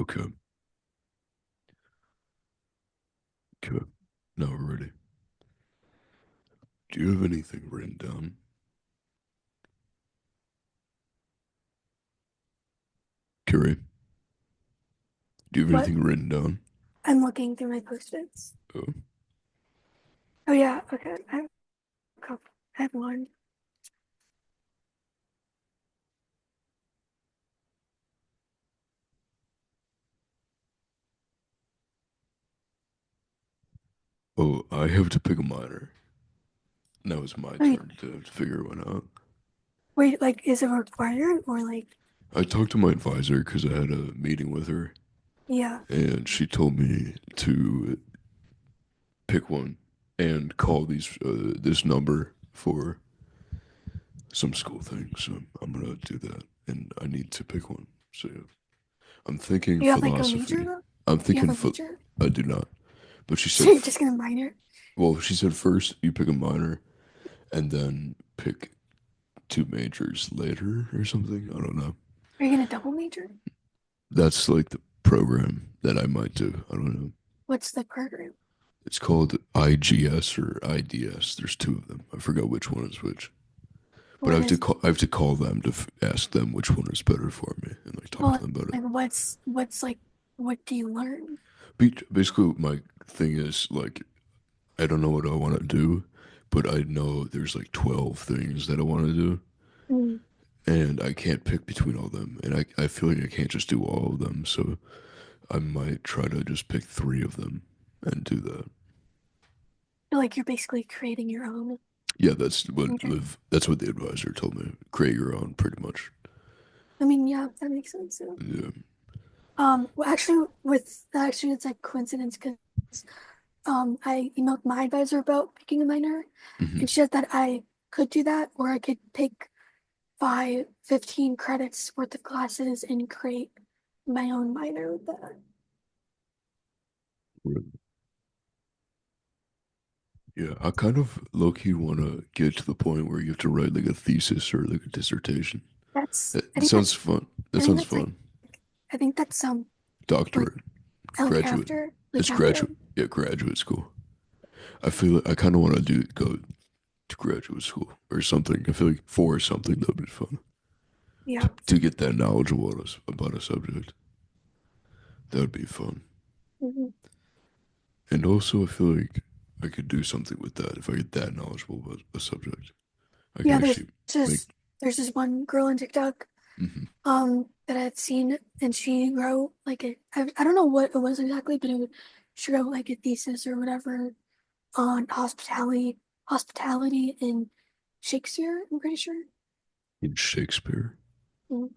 Okay. Okay. Now we're ready. Do you have anything written down? Carrie, do you have What? anything written down? I'm looking through my post-its. Oh, Oh yeah, okay. I have a couple. I have one. oh, I have to pick a minor. Now it's my Wait, turn to figure one out. wait, like is it required or like I talked to my advisor because I had a meeting with her, yeah. and she told me to pick one and call this number for some school thing. So I'm gonna do that, and I need to pick one. So yeah. I'm thinking Do you have like a major philosophy. though? I'm Do you have thinking a major? I do not. But she So said, you're just gonna minor? well, she said first you pick a minor and then pick two majors later or something. I don't know. Are you gonna double major? That's like the program that I might do. I don't know. What's the program? It's called IGS or IDS. There's two of them. I forgot which one is which. But What is I have to call them to ask them which one is better for me and like talk to well them about it. like what's like what do you learn? Basically, my thing is like I don't know what I want to do, but I know there's like 12 things that I want to do, Mm. and I can't pick between all of them. And I feel like I can't just do all of them, so I might try to just pick three of them and do that. Like you're basically creating your own Yeah, major. that's what the advisor told me. Create your own, pretty much. I mean, yeah, that makes sense. Yeah. Yeah. Well, actually, it's like coincidence because I emailed my advisor about picking a minor, Hmm. and she said that I could do that, or I could take 15 credits worth of classes and create my own minor with that. Yeah, I kind of low key want to get to the point where you have to write like a thesis or like a dissertation. That's, I It think sounds that's, fun. That I think sounds that's like, fun. I think that's like, Doctorate, graduate. like It's after, graduate. Yeah, graduate school. I feel like I kind of want to do go to graduate school or something. I feel like for something that would be fun yeah. to get that knowledgeable about a subject. That would be fun. Mhm. And also, I feel like I could do something with that if I get that knowledgeable about a subject. I could Yeah, actually make. there's this one girl on TikTok, Hmm. that I had seen, and she wrote like I don't know what it was exactly, but she wrote like a thesis or whatever on hospitality in Shakespeare, I'm pretty sure. In Shakespeare, Mm.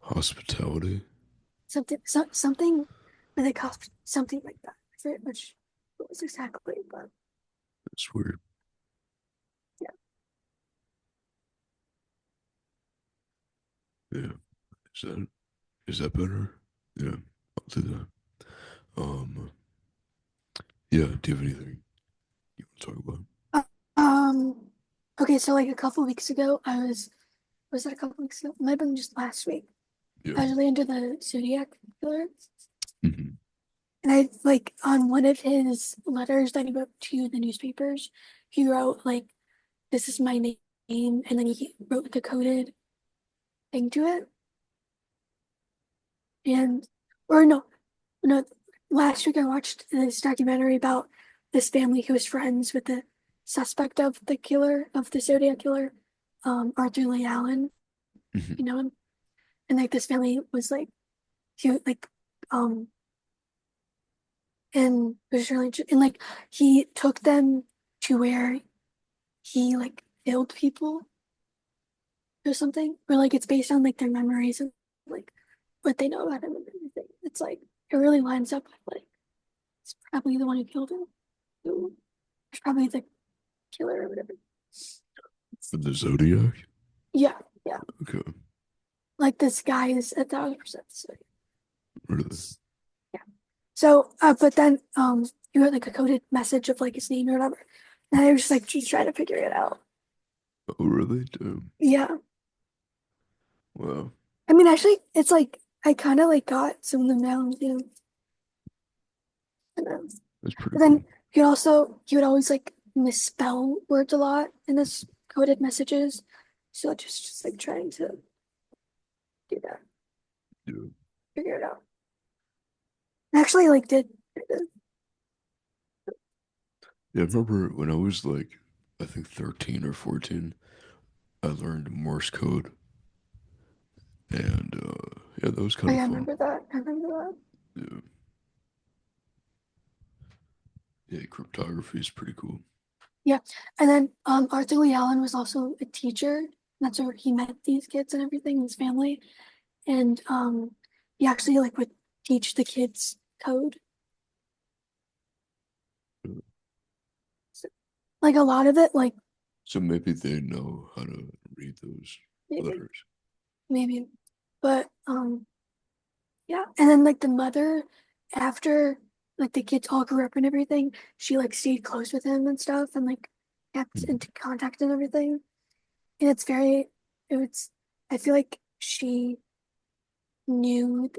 hospitality. Something with like something like that. I forget which it was exactly, but That's weird. yeah. Yeah. Is that is that better? Yeah, I'll do that. Um. Yeah. Do you have anything you want to talk about? Uh, Um, okay, so like a couple weeks ago, was that a couple weeks ago? It might have been just last week. Yeah. I was really into the Zodiac killer. Hmm. And I like on one of his letters that he wrote to the newspapers, he wrote like, "This is my name," and then he wrote like a coded thing to it. And or no, last week I watched this documentary about this family who was friends with the suspect of the killer of the Zodiac killer, Arthur Lee Allen. Hmm. You know him, and like this family was like he like um and it was really and like he took them to where he like killed people or something, or like it's based on like their memories and like what they know about him and everything. It's like it really lines up with like it's probably the one who killed him. Who it's probably the killer or whatever. For the Zodiac. Yeah, yeah. Okay. Like this guy is 1,000%. So Really? yeah. So but then you had like a coded message of like his name or whatever. And I was just like just trying to figure it out. Oh, really? Damn. Yeah. Well, I mean, actually, it's like I kind of like got some of them down too. And, that's pretty but then cool. he would always like misspell words a lot in his coded messages. So just like trying to do that, Yeah. figure it out. I actually like did. Yeah, I remember when I was like, I think 13 or 14, I learned Morse code, and yeah, that was Oh kind yeah, of I fun. remember that. I remember that. Yeah, yeah, cryptography is pretty cool. Yeah. And then Arthur Lee Allen was also a teacher. That's where he met these kids and everything, his family. And he actually like would teach the kids code. Yeah. So, like a lot of it, like So maybe they know how to read those maybe, letters. maybe. But yeah. And then like the mother, after like the kids all grew up and everything, she like stayed close with him and stuff and like kept Hmm. into contact and everything. And it's very it was I feel like she knew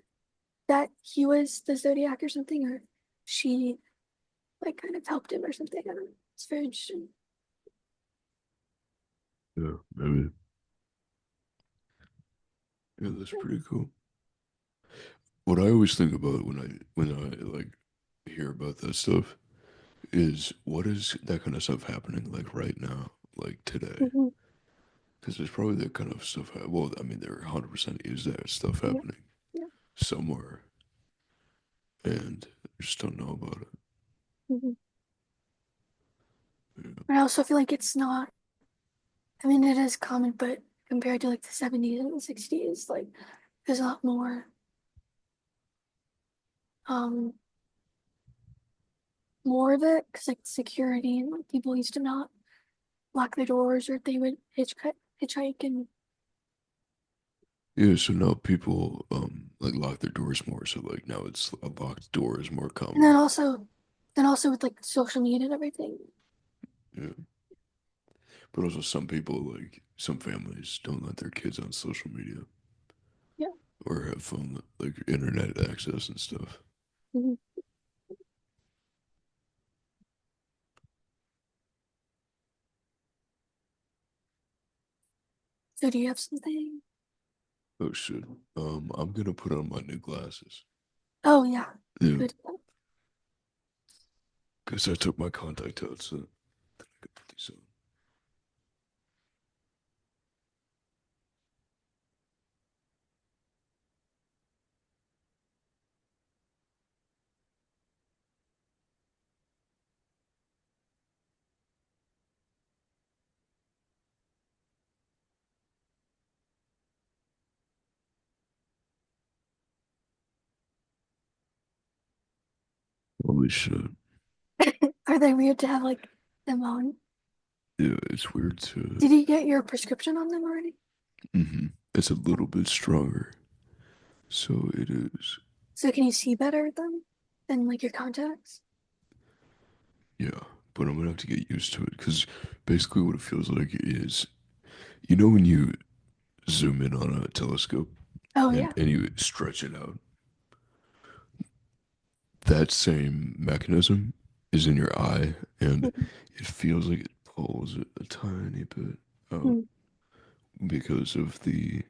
that he was the Zodiac or something, or she like kind of helped him or something. I don't know. It's very interesting. Yeah, maybe. Yeah, that's pretty cool. What I always think about when I like hear about that stuff is what is that kind of stuff happening like right now, like today? Hmm. Because there's probably that kind of stuff. Well, I mean, there 100% is that stuff Yeah, happening yeah. somewhere, and I just don't know about it. Hmm. Yeah. But I also feel like it's not. I mean, it is common, but compared to like the 70s and the 60s, like there's a lot um, more of it because like security and like people used to not lock their doors or they would hitchhike and Yeah, so now people like lock their doors more. So like now it's a locked door is more and common. then also with like social media and everything. Yeah, but also some people like some families don't let their kids on social media Yeah. or have phone like internet access and stuff. Hmm. So do you have something? Oh shit. I'm gonna put on my new glasses. Oh yeah, Yeah, good. because I took my contact out, so I could put these on. Holy shit. Are they weird to have like them on? Yeah, it's weird to. Did you get your prescription on them already? It's a little bit stronger, so it is. So can you see better with them than like your contacts? Yeah, but I'm gonna have to get used to it because basically what it feels like is, you know, when you zoom in on a telescope Oh and, yeah. and you stretch it out, that same mechanism is in your eye, and Mhm. it feels like it pulls it a tiny bit out Mhm. because of the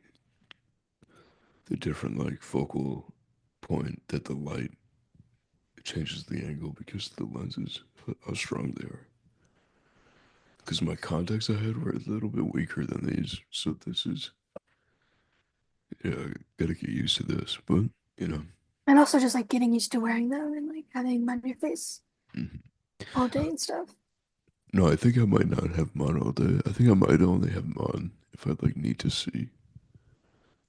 different like focal point that the light changes the angle because of the lenses, how strong they are. Because my contacts I had were a little bit weaker than these, so this is, yeah, gotta get used to this. But you know, And also just like getting used to wearing them and like having them on your face mhm. all day and stuff. No, I think I might not have them on all day. I think I might only have them on if I like need to see.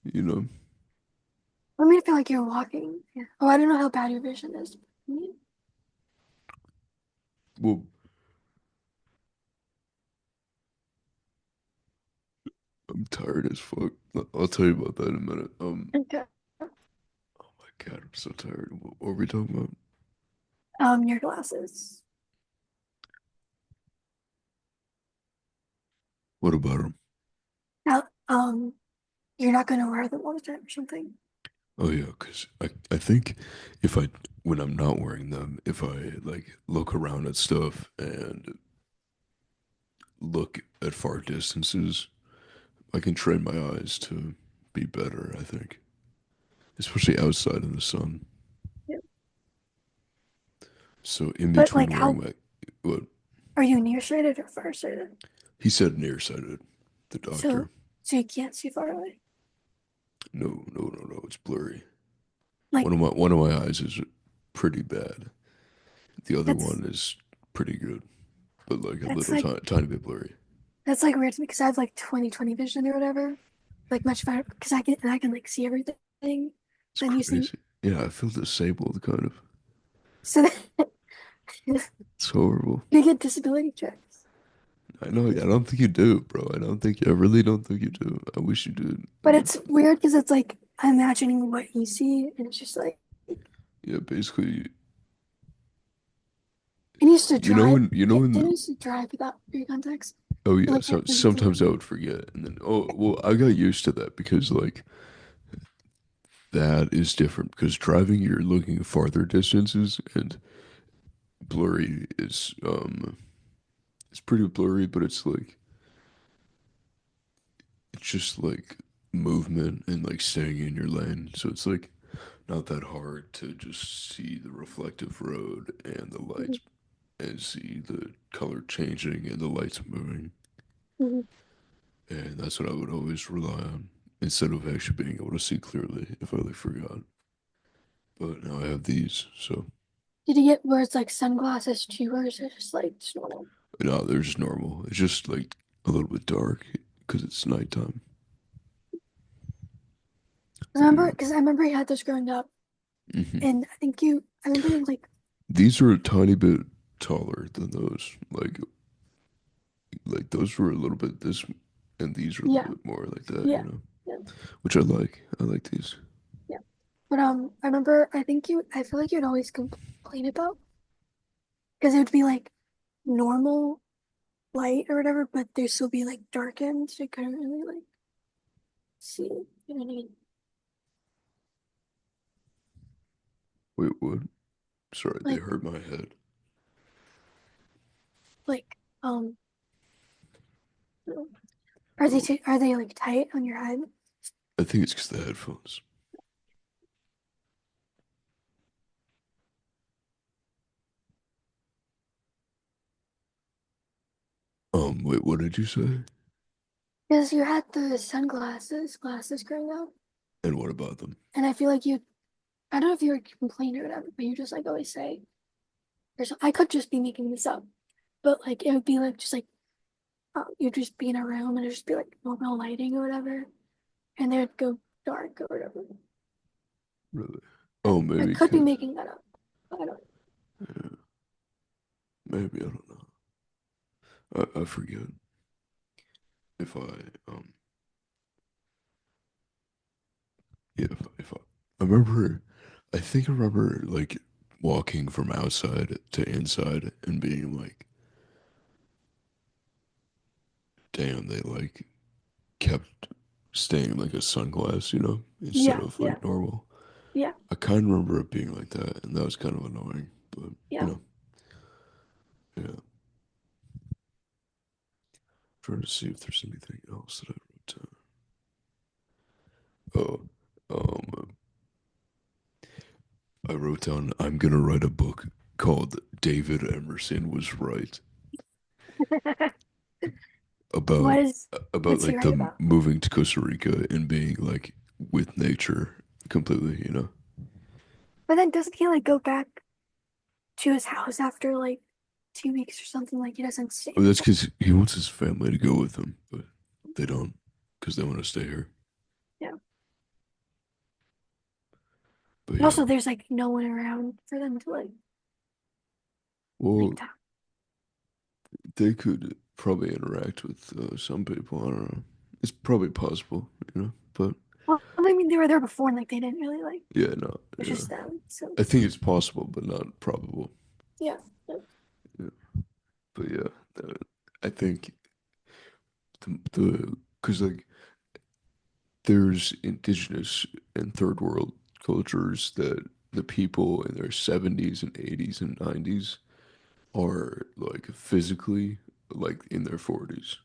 You know, I mean, I feel like you're walking. Yeah. Oh, I don't know how bad your vision is. Mm. well, I'm tired as fuck. I'll tell you about that in a minute. Okay. Oh my God, I'm so tired. What were we talking about? Your glasses. What about them? Now, you're not gonna wear them all the time or something. Oh yeah, because I think if I when I'm not wearing them, if I like look around at stuff and look at far distances, I can train my eyes to be better, I think. Especially outside in the sun. Yeah. So in But like, between wearing how my what are you nearsighted or farsighted? he said nearsighted, the doctor. So, so you can't see far away. No, no, no, no, it's blurry. Like One of my eyes is pretty bad. The other that's one is pretty good, but like a that's little like tiny bit blurry. that's like weird to me because I have like 20/20 vision or whatever, like much better because I can like see everything. It's I'm using crazy. Yeah, I feel disabled kind of. so that It's horrible. you get disability checks. I know. I don't think you do, bro. I really don't think you do. I wish you did. But it's weird because it's like I'm imagining what you see, and it's just like Yeah, basically, it used to drive. you know It when didn't used to drive without your contacts. oh But yeah, like so that doesn't feel sometimes I right. would forget, and then oh well, I got used to that because like that is different because driving you're looking at farther distances and blurry is it's pretty blurry, but it's just like movement and like staying in your lane. So it's like not that hard to just see the reflective road and the Mhm, lights and see the color changing and the lights moving. mhm. And that's what I would always rely on instead of actually being able to see clearly if I like forgot. But now I have these, so Did you get where it's like sunglasses too, or is it just like just normal? no, they're just normal. It's just like a little bit dark because it's nighttime. But yeah. Because I remember you had this growing up, hmm and I remember like, These are a tiny bit taller than those. Like those were a little bit this, and these are a little yeah, bit more like that, yeah, you know, yeah, which I like. I like these. yeah. But I remember, I feel like you'd always complain about because it would be like normal light or whatever, but there'd still be like darkened, so you couldn't really like see. You know what I mean? Wait, what? Sorry, they Like, hurt my head. like, are they Oh, too, are they like tight on your head? I think it's because the headphones. Wait, what did you say? Because you had the glasses growing up, And what about them? and I feel like I don't know if you were complaining or whatever, but you just like always say, I could just be making this up, but like it would be like just like you'd just be in a room and it'd just be like normal lighting or whatever, and they would go dark or whatever. Really? I, Oh, I maybe could be because making that up. But I don't. yeah, maybe I don't know. I forget if um yeah I remember. I think I remember like walking from outside to inside and being like, damn, they like kept staying like a sunglass, you know, instead Yeah, of yeah, like normal. yeah, I kind of remember it being like that, and that was kind of annoying. But you yeah. know, yeah. Trying to see if there's anything else that I wrote down. Oh, I wrote down I'm gonna write a book called David Emerson Was Right What about is about what's he like right the about? moving to Costa Rica and being like with nature completely, you know. But then doesn't he like go back to his house after like 2 weeks or something? Like he doesn't stay Oh, there that's for. because he wants his family to go with him, but they don't because they want to stay here. Yeah. But And yeah, also, there's like no one around for them to like well, talk. they could probably interact with some people. I don't know. It's probably possible, you know. But Well, I mean, they were there before and like they didn't really like. yeah, no, It's yeah. just them. So I think it's possible, but not probable. yeah. Yeah. Yeah. But yeah, I think the because like there's indigenous and third world cultures that the people in their 70s and 80s and 90s are like physically like in their 40s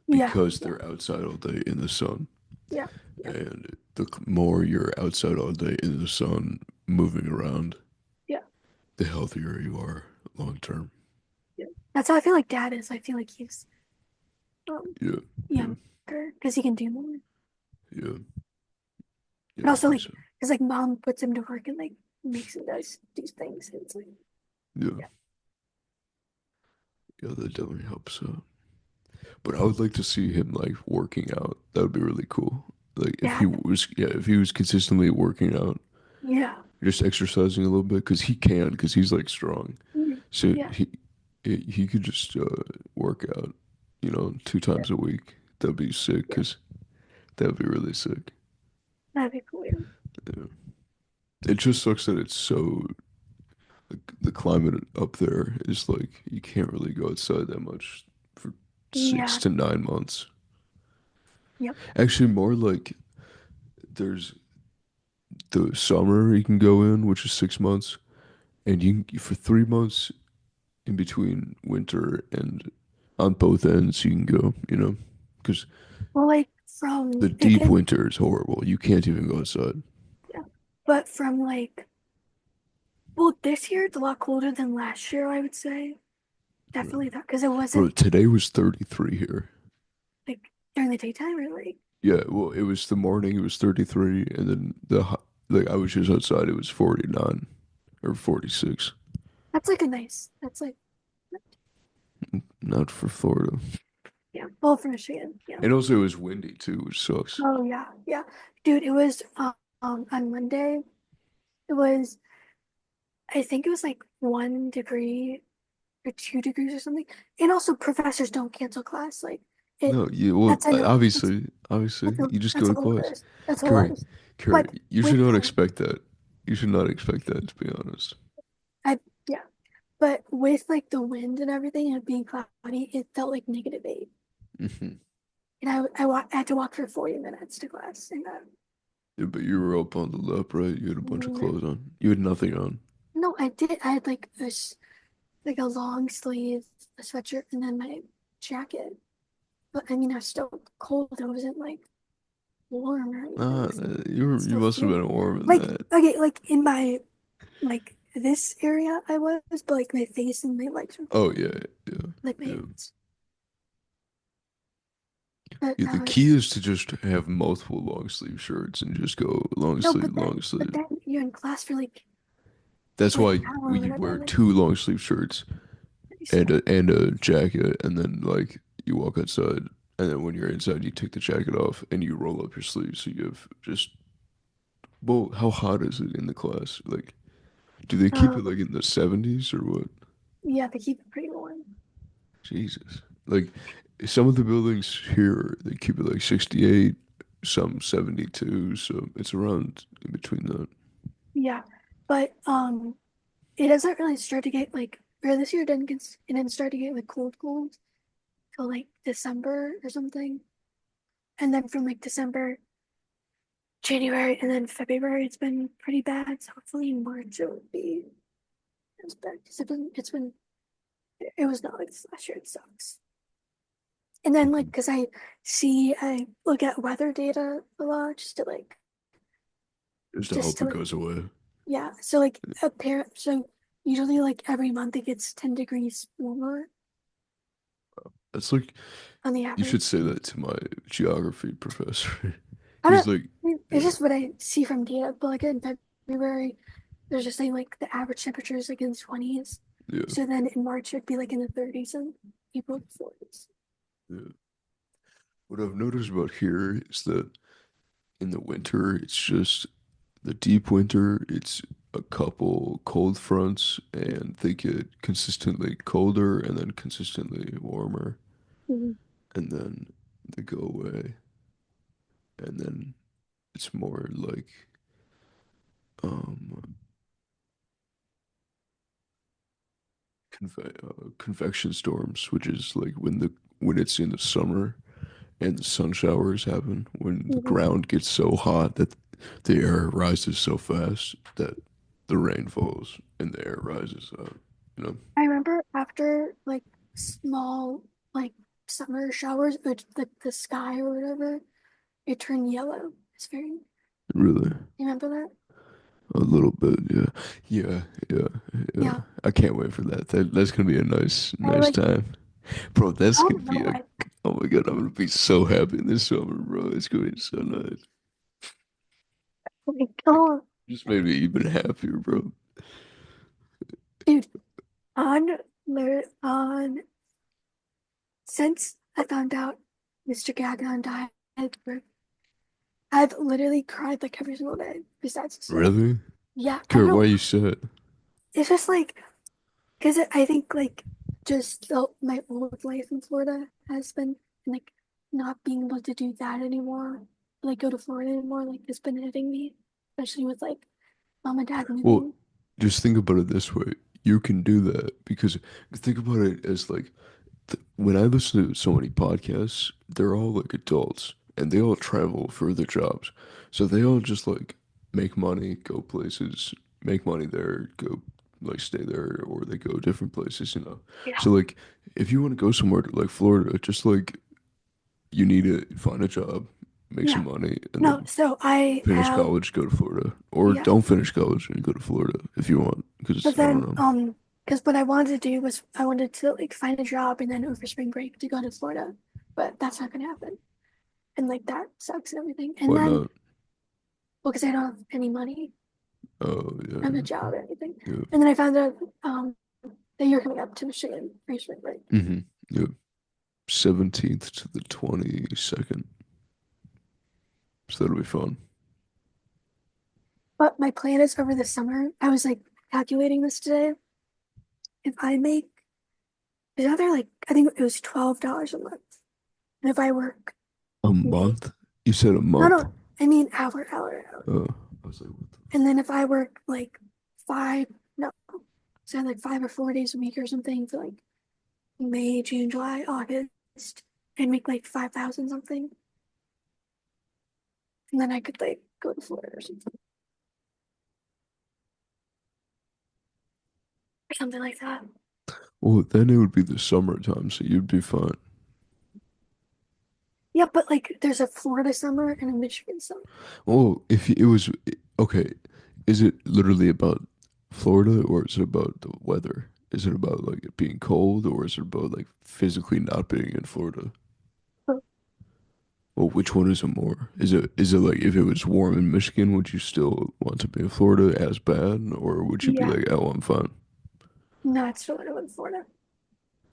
Yeah, because yeah, they're outside all day in the sun. yeah, yeah, And the more you're outside all day in the sun, moving around, yeah, the healthier you are long term. yeah. That's how I feel like dad is. I feel like he's Yeah, yeah, younger because he can do more. yeah, yeah, But I also think like so. because like mom puts him to work and like makes him do things. And it's like Yeah, yeah, yeah, that definitely helps out. But I would like to see him like working out. That would be really cool. Like if he dad. was, yeah, if he was consistently working out, Yeah, just exercising a little bit, because he can, because he's like strong. mhm, So yeah, he could just work out, you know, two yeah, times a week. That'd be sick, yeah. because that'd be really sick. That'd be cool. Yeah, Yeah. It just sucks that it's so the climate up there is like you can't really go outside that much for six yeah, to 9 months. yep. Actually, more like there's the summer you can go in, which is 6 months, and you can, for 3 months in between winter and on both ends you can go, you know, because Well, like the from it deep did, winter is horrible. You can't even go outside. yeah. But from like well, this year it's a lot colder than last year. I would say definitely that because it Bro, wasn't today was 33 here. like during the daytime or like Yeah, well, it was the morning, it was 33, and then like I was just outside, it was 49 or 46. that's like a nice. That's like Not for Florida. yeah. Well, for Michigan, yeah. And also it was windy too, which sucks. Oh yeah, yeah, dude. It was on Monday. It was I think it was like 1 degree or 2 degrees or something. And also professors don't cancel class. Like it No, you well, that's I know obviously, you just go that's to class. hilarious. That's Curry, hilarious. But Curry, you should with not expect that. You should not expect that, to be honest. I yeah, but with like the wind and everything and it being cloudy, it felt like -8. Hmm. And I had to walk for 40 minutes to class. And Yeah, but you were up on the lap, right? You had a bunch of mm, clothes on. You had nothing on. no, I did. I had like like a long sleeve, a sweatshirt, and then my jacket. But I mean, I was still cold. It wasn't like warm or anything. So it You still must have feel been warm in like that. okay, like in my like this area I was, but like my face and my legs were Oh cold, yeah, yeah, like my yeah. hands. But Yeah, I the key was is to just have multiple long sleeve shirts and just go no, long but sleeve. then you're in class That's for like why an hour or when you whatever. wear Like two long sleeve shirts so, and a jacket, and then like you walk outside, and then when you're inside, you take the jacket off and you roll up your sleeves, so you have just well, how hot is it in the class? Like, do they keep um, it like in the 70s or what? yeah, they keep it pretty warm. Jesus, like some of the buildings here, they keep it like 68, some 72, so it's around in between that. Yeah, but it doesn't really start to get like or this year it didn't start to get like cold till like December or something. And then from like December, January, and then February, it's been pretty bad. So hopefully in March it won't be as bad because it was not like this last year. It sucks. And then like because I look at weather data a lot Just to just hope to it like goes away. yeah. So like apparent so usually like every month it gets 10 degrees warmer That's like on the you should average. say that to my geography professor. I He's don't like, I mean, it's yeah, just what I see from data, but like in February, there's just saying like the average temperature is like in the 20s. yeah, So then in March it'd be like in the 30s and April the 40s. yeah. What I've noticed about here is that in the winter, it's just the deep winter, it's a couple cold fronts and they get consistently colder and then consistently warmer Mhm. and then they go away and then it's more like um convection storms, which is like when it's in the summer and the sun showers happen when the Mhm. ground gets so hot that the air rises so fast that the rain falls and the air rises up, you know? I remember after like small like summer showers, the sky or whatever, it turned yellow. It's very, you Really. remember that? A little bit, yeah. Yeah, yeah, yeah. Yeah. I can't wait for that. That's gonna be a nice, I nice like, time. Bro, I that's gonna don't know be a, why. oh my God, I'm gonna be so happy this summer, bro. It's gonna be so nice. Like, Like, oh, just made me even happier, bro. dude, on on since I found out Mr. Gagnon died, I've literally cried like every single day besides today. Really? Yeah, I don't Kurt, why know. you sad? It's just like, because I think like just my old life in Florida has been, and like not being able to do that anymore, like go to Florida anymore, like has been hitting me, especially with like mom and dad Well, moving. just think about it this way. You can do that because think about it as like when I listen to so many podcasts, they're all like adults and they all travel for their jobs. So they all just like make money, go places, make money there, go like stay there, or they go different places, you know. Yeah. So like if you want to go somewhere to like Florida, just like you need to find a job, make Yeah. some money, and No, then so I finish have, college, go to Florida. Or yeah. don't finish college and go to Florida if you want, because But I don't then, know. because what I wanted to do was I wanted to like find a job and then over spring break to go to Florida, but that's not gonna happen. And like that sucks and everything. And Why then, not? well, because I don't have any money Oh and a yeah, job or anything. yeah. And then I found out that you're coming up to Michigan for spring break. Mm-hmm. Yeah. 17th to the 22nd. So that'll be fun. But my plan is over the summer. I was like calculating this today. If I make, it's either like I think it was $12 a month, and if I work, A maybe month? You said a no, month? no, I mean hour. I was like, what the And then if I work like five, no, so like 5 or 4 days a week or something for like May, June, July, August, and make like 5,000 something, and then I could like go to Florida or something like that. Well, then it would be the summertime, so you'd be fine. Yeah, but like there's a Florida summer and a Michigan summer. Oh, if it was okay, is it literally about Florida or is it about the weather? Is it about like it being cold or is it about like physically not being in Florida? So, Well, which one is it more? Is it like if it was warm in Michigan, would you still want to be in Florida as bad, or would you be yeah, like, oh, I'm fine? no, it's still in Florida.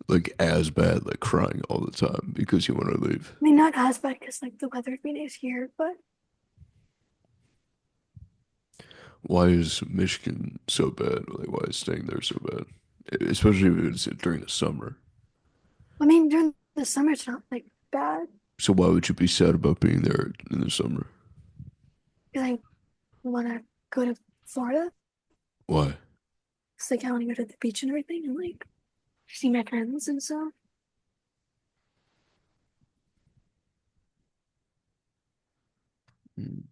Like as bad, like crying all the time because you want to leave. I mean, not as bad because like the weather would be nice here, but Why is Michigan so bad? Like, why is staying there so bad? Especially if it's during the summer. I mean during the summer it's not like bad So why would you be sad about being there in the summer? because I want to go to Florida. Why? It's like I want to go to the beach and everything and like see my friends and stuff. Mm,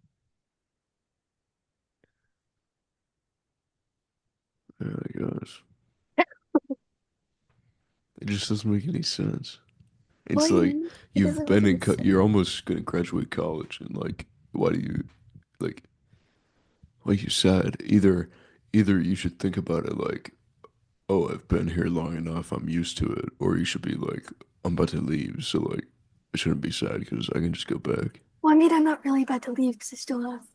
yeah, I guess it just doesn't make any sense. Well, It's I like mean, it you've doesn't make been any in, sense. you're almost gonna graduate college, and like, why do you like? Like you said, either you should think about it like, oh, I've been here long enough, I'm used to it, or you should be like, I'm about to leave, so like, I shouldn't be sad because I can just go back. Well, I mean, I'm not really about to leave because I still have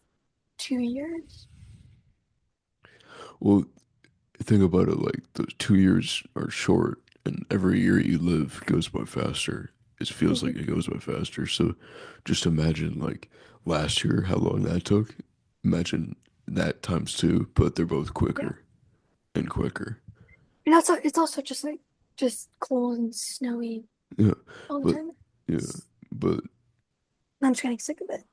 2 years. Well, think about it like those 2 years are short, and every year you live goes by faster. It feels like Mhm. it goes by faster. So just imagine like last year, how long that took. Imagine that times two, but they're both Yeah. quicker and quicker. And also, it's also just like just cold and snowy Yeah, all the but time. yeah, but I'm just getting sick of it.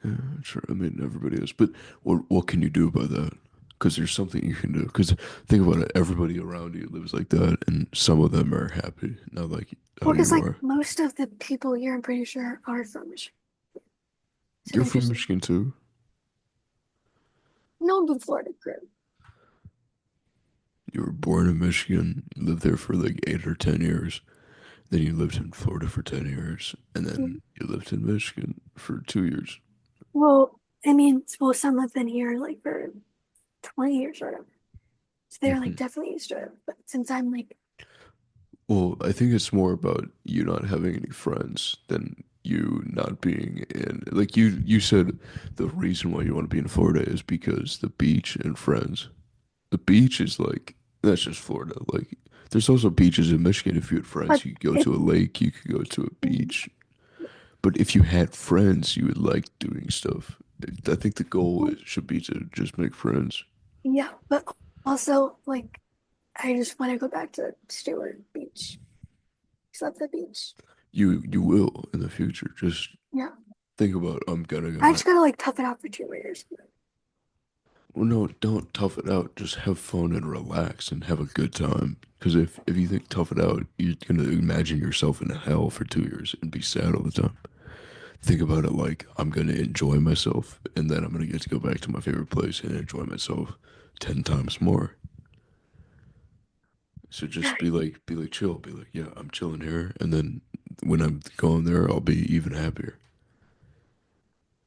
yeah, sure. I mean, everybody is. But what can you do about that? because there's something you can do. Because think about it, everybody around you lives like that, and some of them are happy, not like how Well, because you like are. most of the people here, I'm pretty sure, are from Michigan. So You're they're from just Michigan too. known to Florida crew. You were born in Michigan, you lived there for like 8 or 10 years. Then you lived in Florida for 10 years, and then you lived in Michigan for 2 years. Well, I mean, well, some have been here like for 20 years or whatever. So they're like Hmm. definitely used to it. But since I'm like, Well, I think it's more about you not having any friends than you not being in. Like you said, the reason why you want to be in Florida is because the beach and friends. The beach is like that's just Florida. Like there's also beaches in Michigan. If you had but friends, you could go it, to a lake, you could go to a beach. But if you had friends, you would like doing stuff. I think the goal should be to just make friends. yeah, but also like, I just want to go back to Stewart Beach. Just love the beach. You will in the future. Just Yeah. think about I'm gonna go I back. just gotta like tough it out for 2 years. Well, no, don't tough it out. Just have fun and relax and have a good time. Because if you think tough it out, you're gonna imagine yourself in hell for 2 years and be sad all the time. Think about it like I'm gonna enjoy myself, and then I'm gonna get to go back to my favorite place and enjoy myself 10 times more. So just be like chill, be like, yeah, I'm chilling here, and then when I'm going there, I'll be even happier.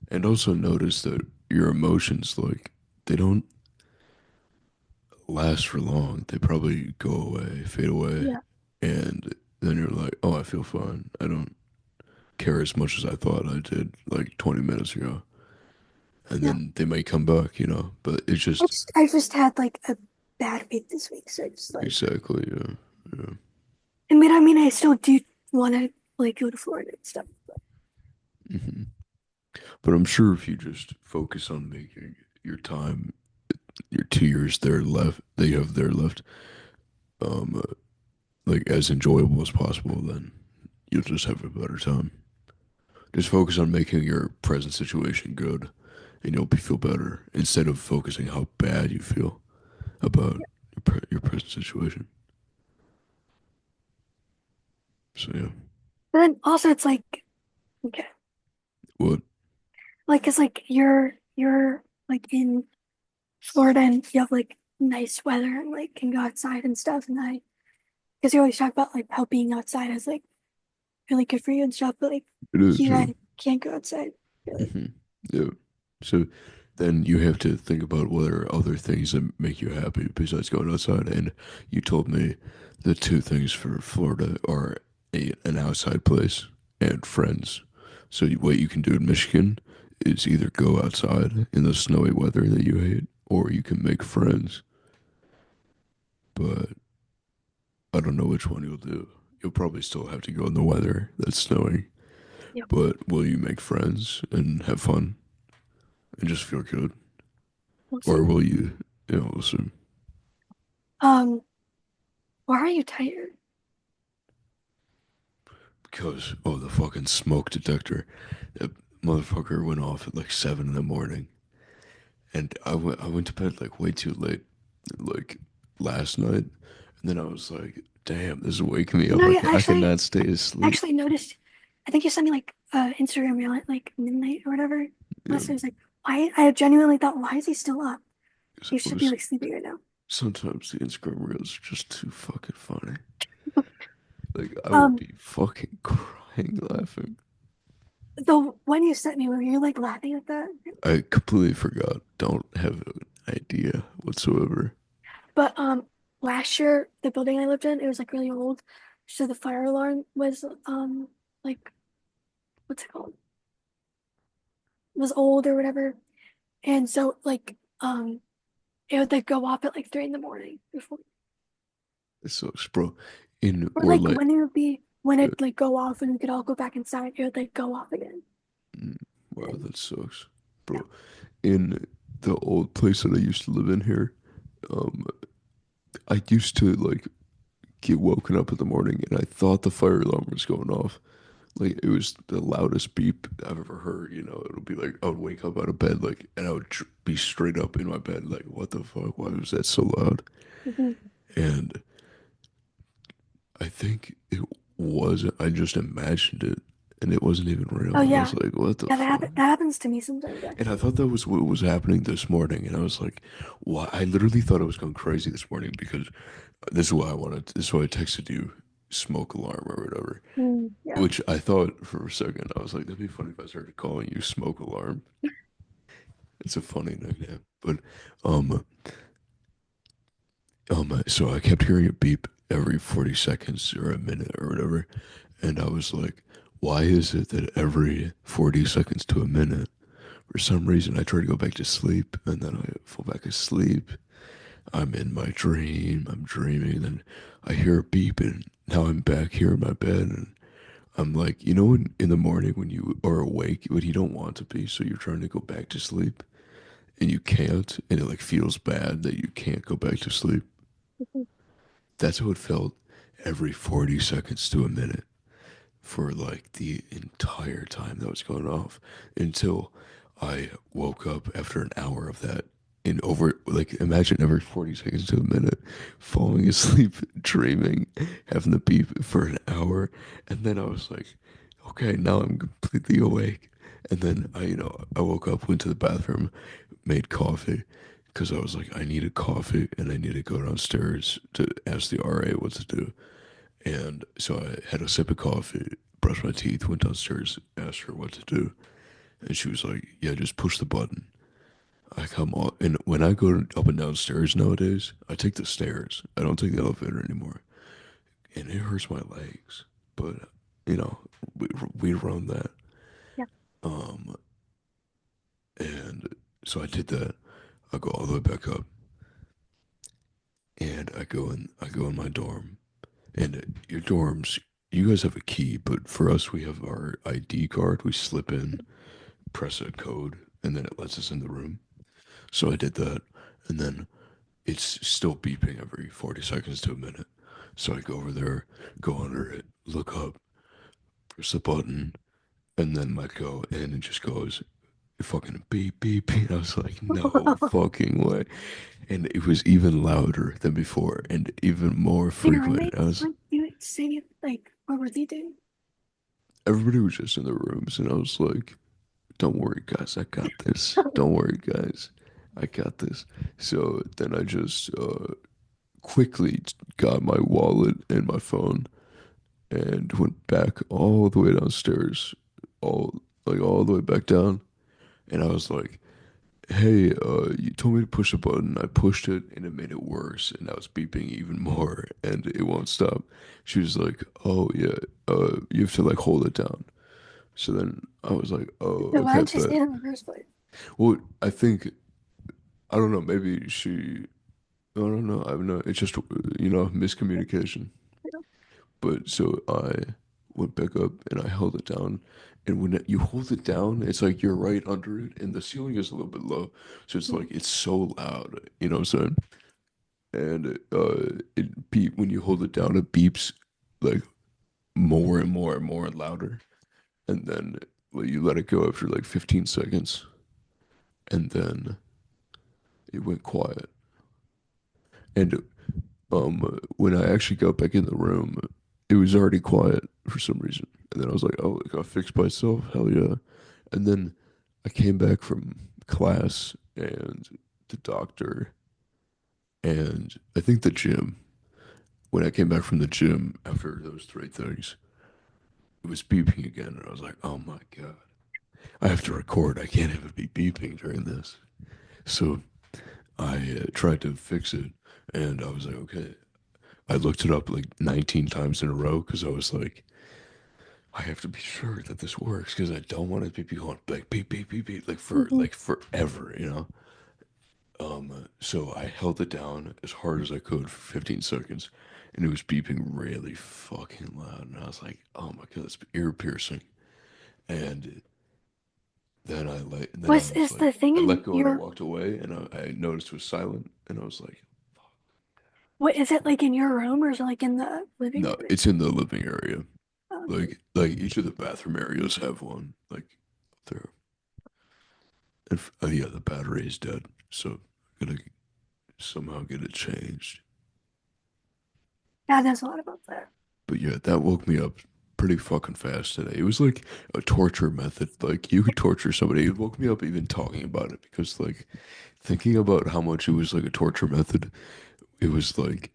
And also notice that your emotions, like, they don't last for long. They probably go away, fade away, Yeah. and then you're like, oh, I feel fine. I don't care as much as I thought I did like 20 minutes ago. And Yeah. then they might come back, but it's just I just had like a bad week this week. So it's like, exactly, yeah, yeah. I mean, I still do want to like go to Florida and stuff. But Hmm. But I'm sure if you just focus on making your time, your 2 years there left, that you have there left, um, like as enjoyable as possible, then you'll just have a better time. Just focus on making your present situation good, and you'll feel better instead of focusing how bad you feel about your present situation. So yeah, but then also it's like, okay, what? like, cause like you're like in Florida and you have like nice weather and like can go outside and stuff. And because you always talk about like how being outside is like really good for you and stuff, but like It is, here yeah. I can't go outside really. Hmm. Yeah. So then you have to think about what are other things that make you happy besides going outside. And you told me the two things for Florida are an outside place and friends. So what you can do in Michigan is either go outside in the snowy weather that you hate, or you can make friends. But I don't know which one you'll do. You'll probably still have to go in the weather that's snowing. Yeah, But will you make friends and have fun and just feel good? we'll Or see. will you, listen, Um, why are you tired? because, oh, the fucking smoke detector. That motherfucker went off at like 7 in the morning. And I went to bed like way too late, like last night. And then I was like, damn, this is waking me You up. know, I, you can, I cannot stay asleep. actually noticed. I think you sent me like Instagram reel at like midnight or whatever. Yeah, Last I was like, why? I genuinely thought, why is he still up? 'cause He I should be was, like sleeping right now. sometimes the Instagram reels are just too fucking funny. Like, I will Um, be fucking crying laughing. the one you sent me, were you like laughing at that? I completely forgot. Don't have an idea whatsoever. But last year the building I lived in, it was like really old. So the fire alarm was like what's it called? Was old or whatever. And so like it would like go off at like 3 in the morning before It sucks, bro. In or or like like, when it would be when uh, it like go off and we could all go back inside, it would like go off again. mm, wow, And that sucks, yeah. bro. In the old place that I used to live in here, um, I used to like get woken up in the morning, and I thought the fire alarm was going off. Like it was the loudest beep I've ever heard. You know, it'll be like I would wake up out of bed, like, and I would be straight up in my bed, like, what the fuck? Why was that so loud? Mhm. And I think it was. I just imagined it, and it wasn't even real. Oh And I was yeah. like, what the Yeah, fuck? that happens to me sometimes And I actually. thought that was what was happening this morning, and I was like, why? I literally thought I was going crazy this morning because this is why I wanted. This is why I texted you, smoke alarm or whatever. Yeah. Which I thought for a second, I was like, that'd be funny if I started calling you smoke alarm. It's a funny nickname. But um so I kept hearing a beep every 40 seconds or a minute or whatever. And I was like, why is it that every 40 seconds to a minute, for some reason I try to go back to sleep and then I fall back asleep. I'm in my dream, I'm dreaming, then I hear a beep and now I'm back here in my bed and I'm like, you know, in the morning when you are awake, but you don't want to be, so you're trying to go back to sleep and you can't, and it like feels bad that you can't go back to sleep. Mhm. That's how it felt every 40 seconds to a minute for like the entire time that was going off until I woke up after an hour of that. And over, like, imagine every 40 seconds to a minute, falling asleep, dreaming, having the beep for an hour. And then I was like, okay, now I'm completely awake. And then I woke up, went to the bathroom, made coffee because I was like, I need a coffee and I need to go downstairs to ask the RA what to do. And so I had a sip of coffee, brushed my teeth, went downstairs, asked her what to do. And she was like, yeah, just push the button. I come on, and when I go up and down stairs nowadays, I take the stairs. I don't take the elevator anymore. And it hurts my legs. But, you know, we run that. Yeah. Um, and so I did that. I go all the way back up. And I go in my dorm. And your dorms, you guys have a key, but for us, we have our ID card. We slip in, press a code, and then it lets us in the room. So I did that, and then it's still beeping every 40 seconds to a minute. So I go over there, go under it, look up, press the button, and then let go, and it just goes fucking beep, beep, beep. I was like, no fucking way. And it was even louder than before and even more And your frequent. I roommates was weren't you saying it like what were they doing? Everybody was just in their rooms, and I was like, don't worry, guys, I got this. Don't worry, guys, I got this. So then I just quickly got my wallet and my phone and went back all the way downstairs, all the way back down. And I was like, hey, you told me to push a button. I pushed it and it made it worse. And now it's beeping even more and it won't stop. She was like, oh, yeah, you have to like hold it down. So then I was like, oh, So why okay, did she say but it in the first place? well, I think I don't know. Maybe she. I don't know. I don't know. It's just miscommunication. But so I went back up and I held it down. And when you hold it down, it's like you're right under it, and the ceiling is a little bit low, so it's like it's so loud. You know what I'm saying? And it beep when you hold it down. It beeps like more and more and more and louder, and then you let it go after like 15 seconds, and then it went quiet. And when I actually got back in the room, it was already quiet for some reason. And then I was like, oh, it got fixed by itself. Hell yeah. And then I came back from class and the doctor and I think the gym. When I came back from the gym after those three things, it was beeping again. And I was like, oh my God, I have to record. I can't have it be beeping during this. So I tried to fix it and I was like, okay. I looked it up like 19 times in a row because I was like, I have to be sure that this works because I don't want it to be going like beep beep beep beep Mhm. like forever, you know. So I held it down as hard as I could for 15 seconds, and it was beeping really fucking loud, and I was like, oh my God, it's ear piercing. And then I Was was is like, the thing I in let go and I your walked away, and I noticed it was silent, and I was like, what is it like in your room or is it like in the living no, room? it's in the living area. Like each of the bathroom areas have one. Like there, and yeah, the battery is dead, so gotta somehow get it changed. Yeah, there's a lot about that. But yeah, that woke me up pretty fucking fast today. It was like a torture method. Like you could torture somebody. It woke me up even talking about it because like thinking about how much it was like a torture method, it was like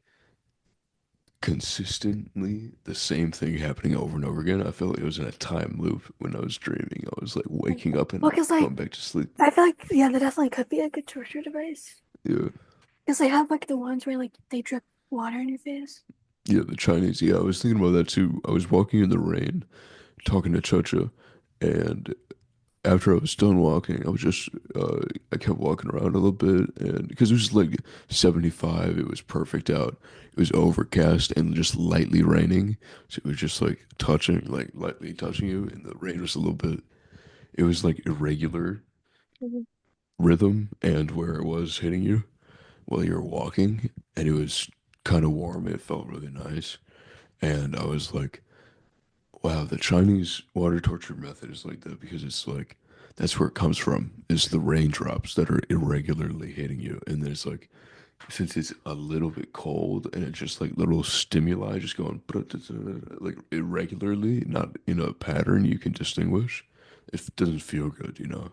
consistently the same thing happening over and over again. I felt like it was in a time loop when I was dreaming. I was like waking up Well, and because going like back to sleep. I feel like yeah, that definitely could be a good torture device. Yeah. Because they have like the ones where like they drip water in your face. Yeah, the Chinese. Yeah, I was thinking about that too. I was walking in the rain, talking to Chocha, and after I was done walking, I was just I kept walking around a little bit, and because it was like 75, it was perfect out. It was overcast and just lightly raining, so it was just like touching, like lightly touching you, and the rain was a little bit. It was like irregular Mhm. rhythm and where it was hitting you while you were walking, and it was kind of warm. It felt really nice, and I was like, wow, the Chinese water torture method is like that because it's like that's where it comes from. Is the raindrops that are irregularly hitting you, and there's like since it's a little bit cold and it's just like little stimuli just going like irregularly, not in a pattern you can distinguish. It doesn't feel good, you know.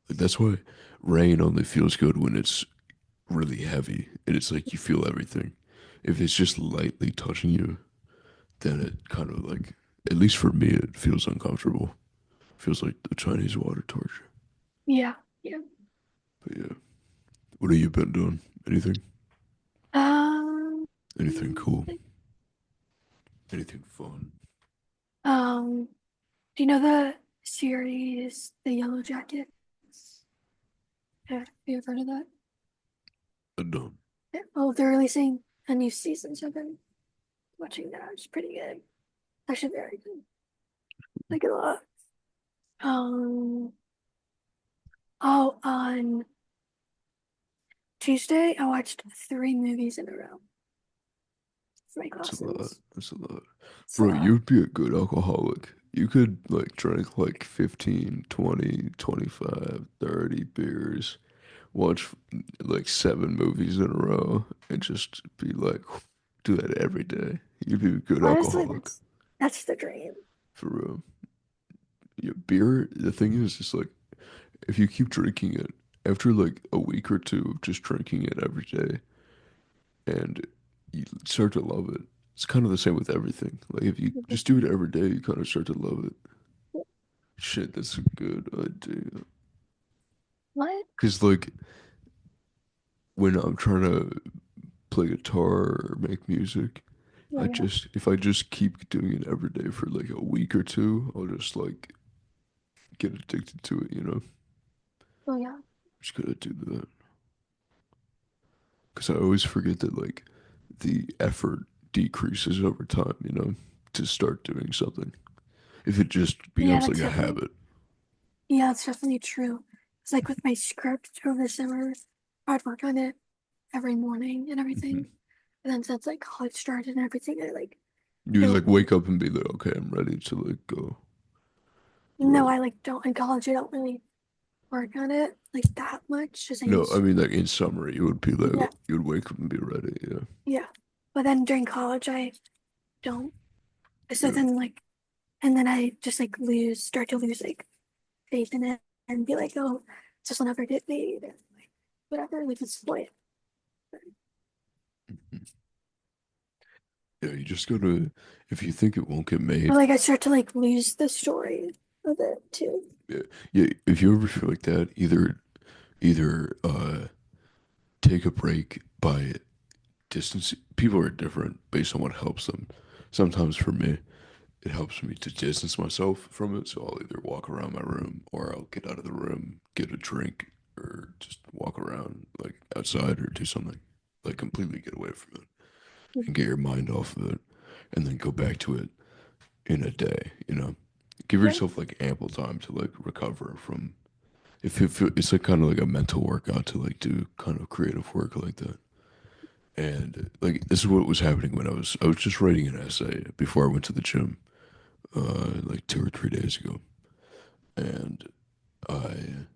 Like that's why rain only feels good when it's really heavy and it's like you feel everything. If it's just lightly touching you, then it kind of like, at least for me, it feels uncomfortable. Feels like the Chinese water torture. Yeah, yeah. But yeah, what have you been doing? Anything? Um, Anything cool? Anything fun? um, do you know the series The Yellow Jackets? Have you ever heard of that? I don't. Yeah. Oh, they're releasing a new season, so I've been watching that. It's pretty good. Actually, very good. Like it a lot. Um, oh, on Tuesday, I watched 3 movies in a row for my That's a lot. classes. That's a lot. It's a Bro, lot. you'd be a good alcoholic. You could like drink like 15, 20, 25, 30 beers, watch like 7 movies in a row, and just be like, do that every day. You'd be a good Honestly, alcoholic. that's the dream. For real. Yeah, beer, the thing is, just like, if you keep drinking it, after like a week or two of just drinking it every day, and you start to love it. It's kind of the same with everything. Like if you just do it every day, you kind of start to love it. Shit, that's a good idea. What? Cause like when I'm trying to play guitar or make music, Oh yeah. if I just keep doing it every day for like a week or two, I'll just like get addicted to it, you know? Oh yeah. Just gotta do that. Cause I always forget that like the effort decreases over time, you know, to start doing something. If it just Yeah, becomes like that's a definitely habit. yeah, that's definitely true. It's like with my script over the summer, I'd work on it every morning and Mhm. everything. And then since like college started and everything, I like You don't like wake up and be like, okay, I'm ready to like go no, write. I like don't in college I don't really work on it like that much. Just I No, I use mean like in summary, you would be like, yeah, you would wake up and be ready. Yeah, yeah. But then during college I don't. So yeah. then like and then I just like start to lose like faith in it and be like, oh, this will never get made or like whatever, like it's point. Mhm. Yeah, you just gotta. If you think it won't get Or made, like I start to like lose the story of it too. yeah, yeah. If you ever feel like that, either take a break by distance. People are different based on what helps them. Sometimes for me, it helps me to distance myself from it. So I'll either walk around my room or I'll get out of the room, get a drink, or just walk around like outside or do something. Like completely get away from it and get your mind off of it and then go back to it in a day, you know? Give Yeah. yourself like ample time to like recover from if it's like kind of like a mental workout to like do kind of creative work like that. And like this is what was happening when I was just writing an essay before I went to the gym, like 2 or 3 days ago, and I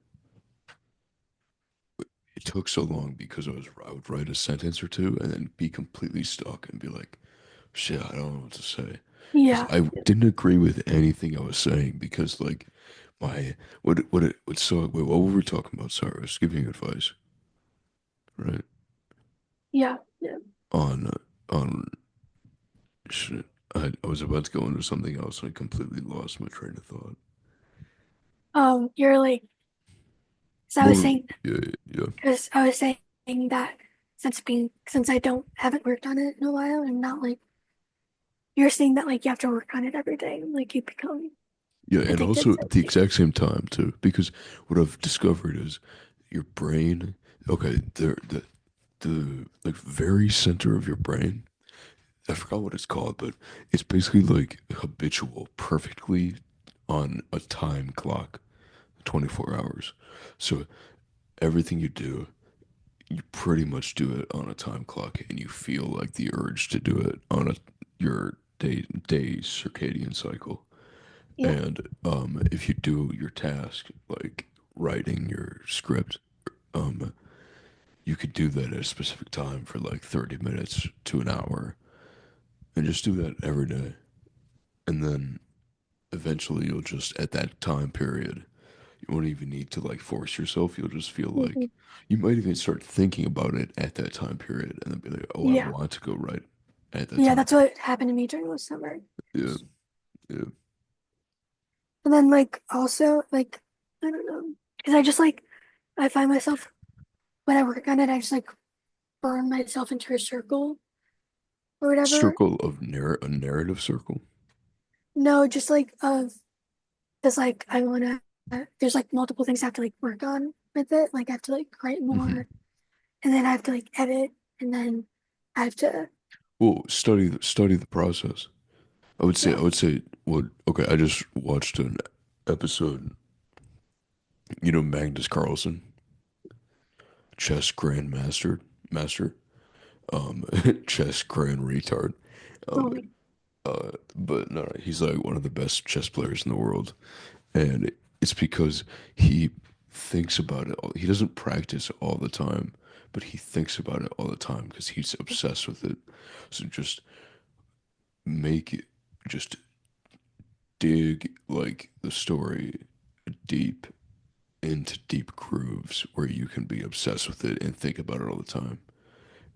it took so long because I would write a sentence or two and then be completely stuck and be like, shit, I don't know what to say. Because Yeah, I didn't agree with anything I was saying because like my what so wait, what were we talking about? Sorry, I was giving you advice, right? yeah, yeah. On shit. I was about to go into something else and I completely lost my train of thought. You're like, so I What was were, saying, yeah, yeah. because I was saying that since I don't haven't worked on it in a while, I'm not like you're saying that like you have to work on it every day, like you become Yeah, and addicted also to at the it. exact same time too, because what I've discovered is your brain, okay, the like very center of your brain, I forgot what it's called, but it's basically like habitual, perfectly on a time clock, 24 hours. So everything you do, you pretty much do it on a time clock, and you feel like the urge to do it on your day circadian cycle. Yeah, And if you do your task, like writing your script, um, you could do that at a specific time for like 30 minutes to an hour, and just do that every day. And then eventually you'll just, at that time period, you won't even need to like force yourself. You'll just feel mhm. like you might even start thinking about it at that time period and then be like, oh, I Yeah, want to go write at that yeah. time. That's what happened to me during the summer. Yeah, yeah. And then like also like I don't know, because I just like I find myself when I work on it, I just like burn myself into a circle or whatever. Circle of a narrative circle. No, just like of because like I wanna there's like multiple things I have to like work on with it. Like I have to like write Hmm. more and then I have to like edit and then I have to Well, study the process. I yeah. would say, what, okay, I just watched an episode, Magnus Carlsen, chess master, um, chess grand retard. Oh Um, my but no, he's like one of the best chess players in the world. And it's because he thinks about it. He doesn't practice all the time, but he thinks about it all the time because he's obsessed with it. So just make it, just dig like the story deep into deep grooves where you can be obsessed with it and think about it all the time.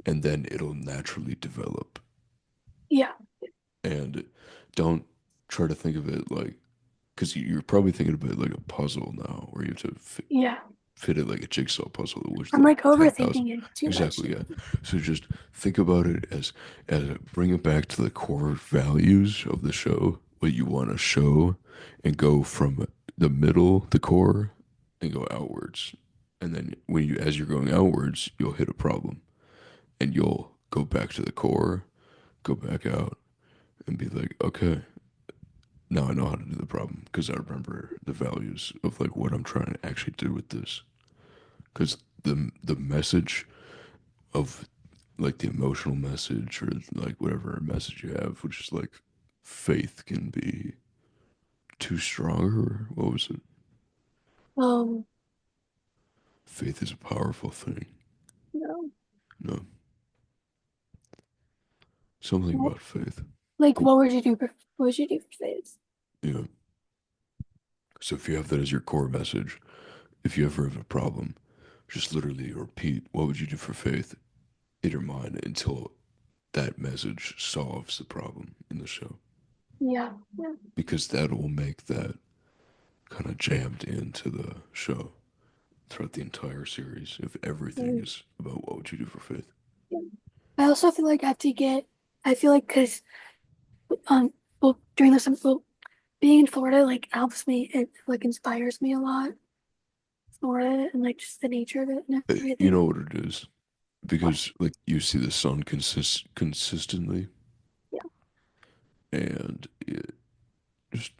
And then it'll naturally develop. yeah, And don't try to think of it like, because you're probably thinking of it like a puzzle now, where you have to yeah. fit it like a jigsaw puzzle, which I'm like like 10,000. overthinking it too much. Exactly, yeah. So just think about it as bring it back to the core values of the show, what you want to show, and go from the middle, the core, and go outwards. And then as you're going outwards, you'll hit a problem, and you'll go back to the core, go back out, and be like, okay, now I know how to do the problem because I remember the values of like what I'm trying to actually do with this. Because the message of like the emotional message or like whatever message you have, which is like faith can be too strong, or what was it? Um, Faith is a powerful thing. no. No, something What- about faith. Like Oh, what would you do for phase? yeah. So if you have that as your core message, if you ever have a problem, just literally repeat, what would you do for faith in your mind until that message solves the problem in the show. Yeah, yeah. Because that will make that kind of jammed into the show throughout the entire series if everything Mm, is about what would you do for faith. yeah. I also feel like I have to I feel like because well during the summer well, being in Florida like helps me it like inspires me a lot. Florida and like just the nature of it and You everything. know what it is? What? Because like you see the sun consistently, Yeah. and just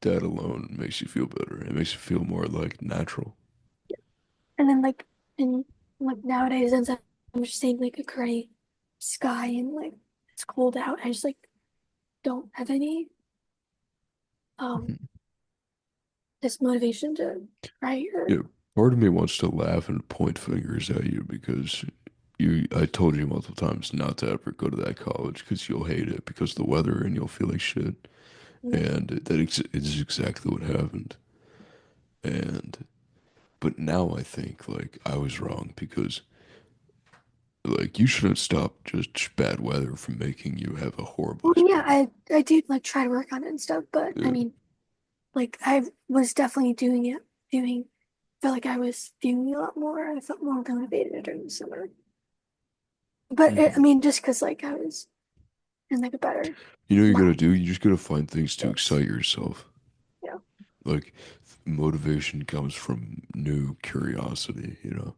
that alone makes you feel better. It makes you feel more like natural. And then like in like nowadays since I'm just seeing like a gray sky and like it's cold out. I just like don't have any um this motivation to write or Yeah, part of me wants to laugh and point fingers at you because I told you multiple times not to ever go to that college because you'll hate it because of the weather and you'll feel like shit. yeah. And it's exactly what happened. And but now I think like I was wrong because like you shouldn't stop just bad weather from making you have a horrible Well, yeah, experience. I did like try to work on it and stuff, but I Yeah. mean, like I was definitely doing felt like I was doing a lot more. I felt more motivated during the summer. But I hmm mean, just because like I was in like a better You know what you gotta mind. do? You just gotta find things to Yes. excite yourself. Yeah. Like motivation comes from new curiosity, you know?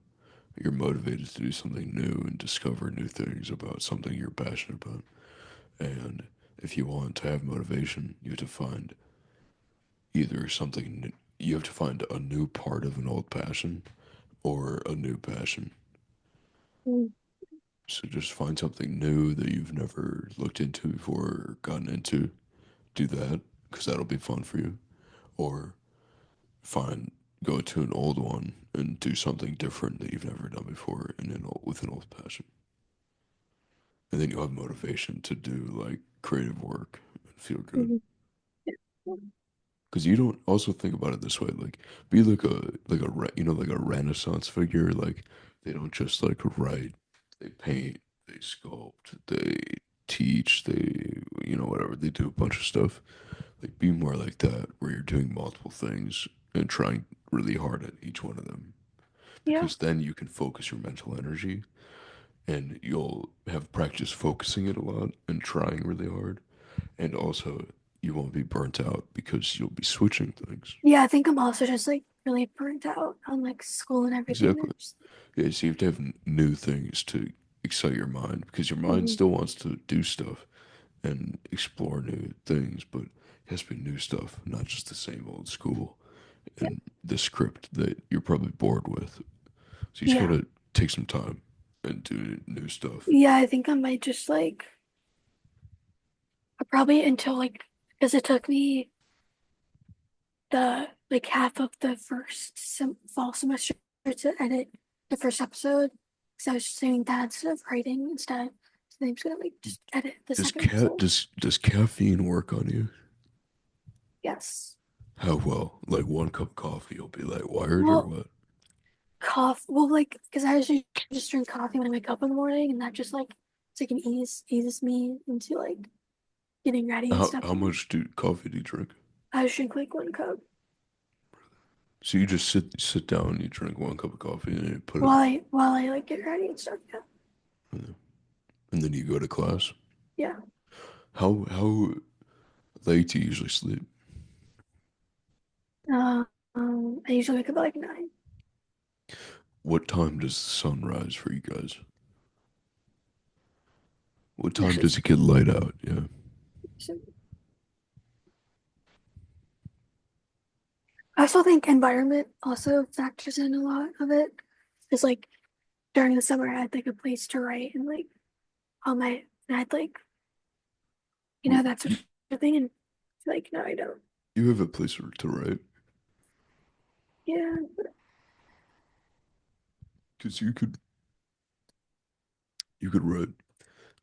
You're motivated to do something new and discover new things about something you're passionate about. And if you want to have motivation, you have to find either you have to find a new part of an old passion or a new passion. Mm. So just find something new that you've never looked into before or gotten into. Do that because that'll be fun for you. Or find go to an old one and do something different that you've never done before with an old passion. And then you'll have motivation to do like creative work and feel good. Mhm. Yeah. Because you don't also think about it this way, like be like a Renaissance figure. Like they don't just like write, they paint, they sculpt, they teach, whatever. They do a bunch of stuff. Like be more like that, where you're doing multiple things and trying really hard at each one of them. Yeah. Because then you can focus your mental energy and you'll have practice focusing it a lot and trying really hard. And also, you won't be burnt out because you'll be switching things. Yeah, I think I'm also just like really burnt out on like school and everything. Exactly. There's Yeah, so you have to have new things to excite your mind because your mind Mhm. still wants to do stuff and explore new things, but it has to be new stuff, not just the same old school and the script that you're probably bored with. So you just Yeah. gotta take some time and do new stuff. Yeah, I think I might just like probably until like because it took me the like half of the fall semester to edit the first episode because I was just doing that instead of writing instead. So then I'm just gonna like just edit the second episode. Does caffeine work on you? Yes. How well? Like one cup of coffee, you'll be like wired or Well, what? well, like because I usually just drink coffee when I wake up in the morning, and that just like it's like an eases me into like getting ready and stuff. How And much coffee do you drink? I just drink like 1 cup So you just sit down, you drink one cup of coffee, and you put it, while I like get ready and stuff. Yeah. and then you go to class. Yeah. How late do you usually sleep? I usually wake up at like 9. What time does the sun rise for you guys? What time Actually, does it get light out? Yeah. so I also think environment also factors in a lot of it. Because like during the summer, I had like a place to write and like all my, I had like, Well, that sort of thing. And like, no, I don't. you have a place to write Yeah. because you could write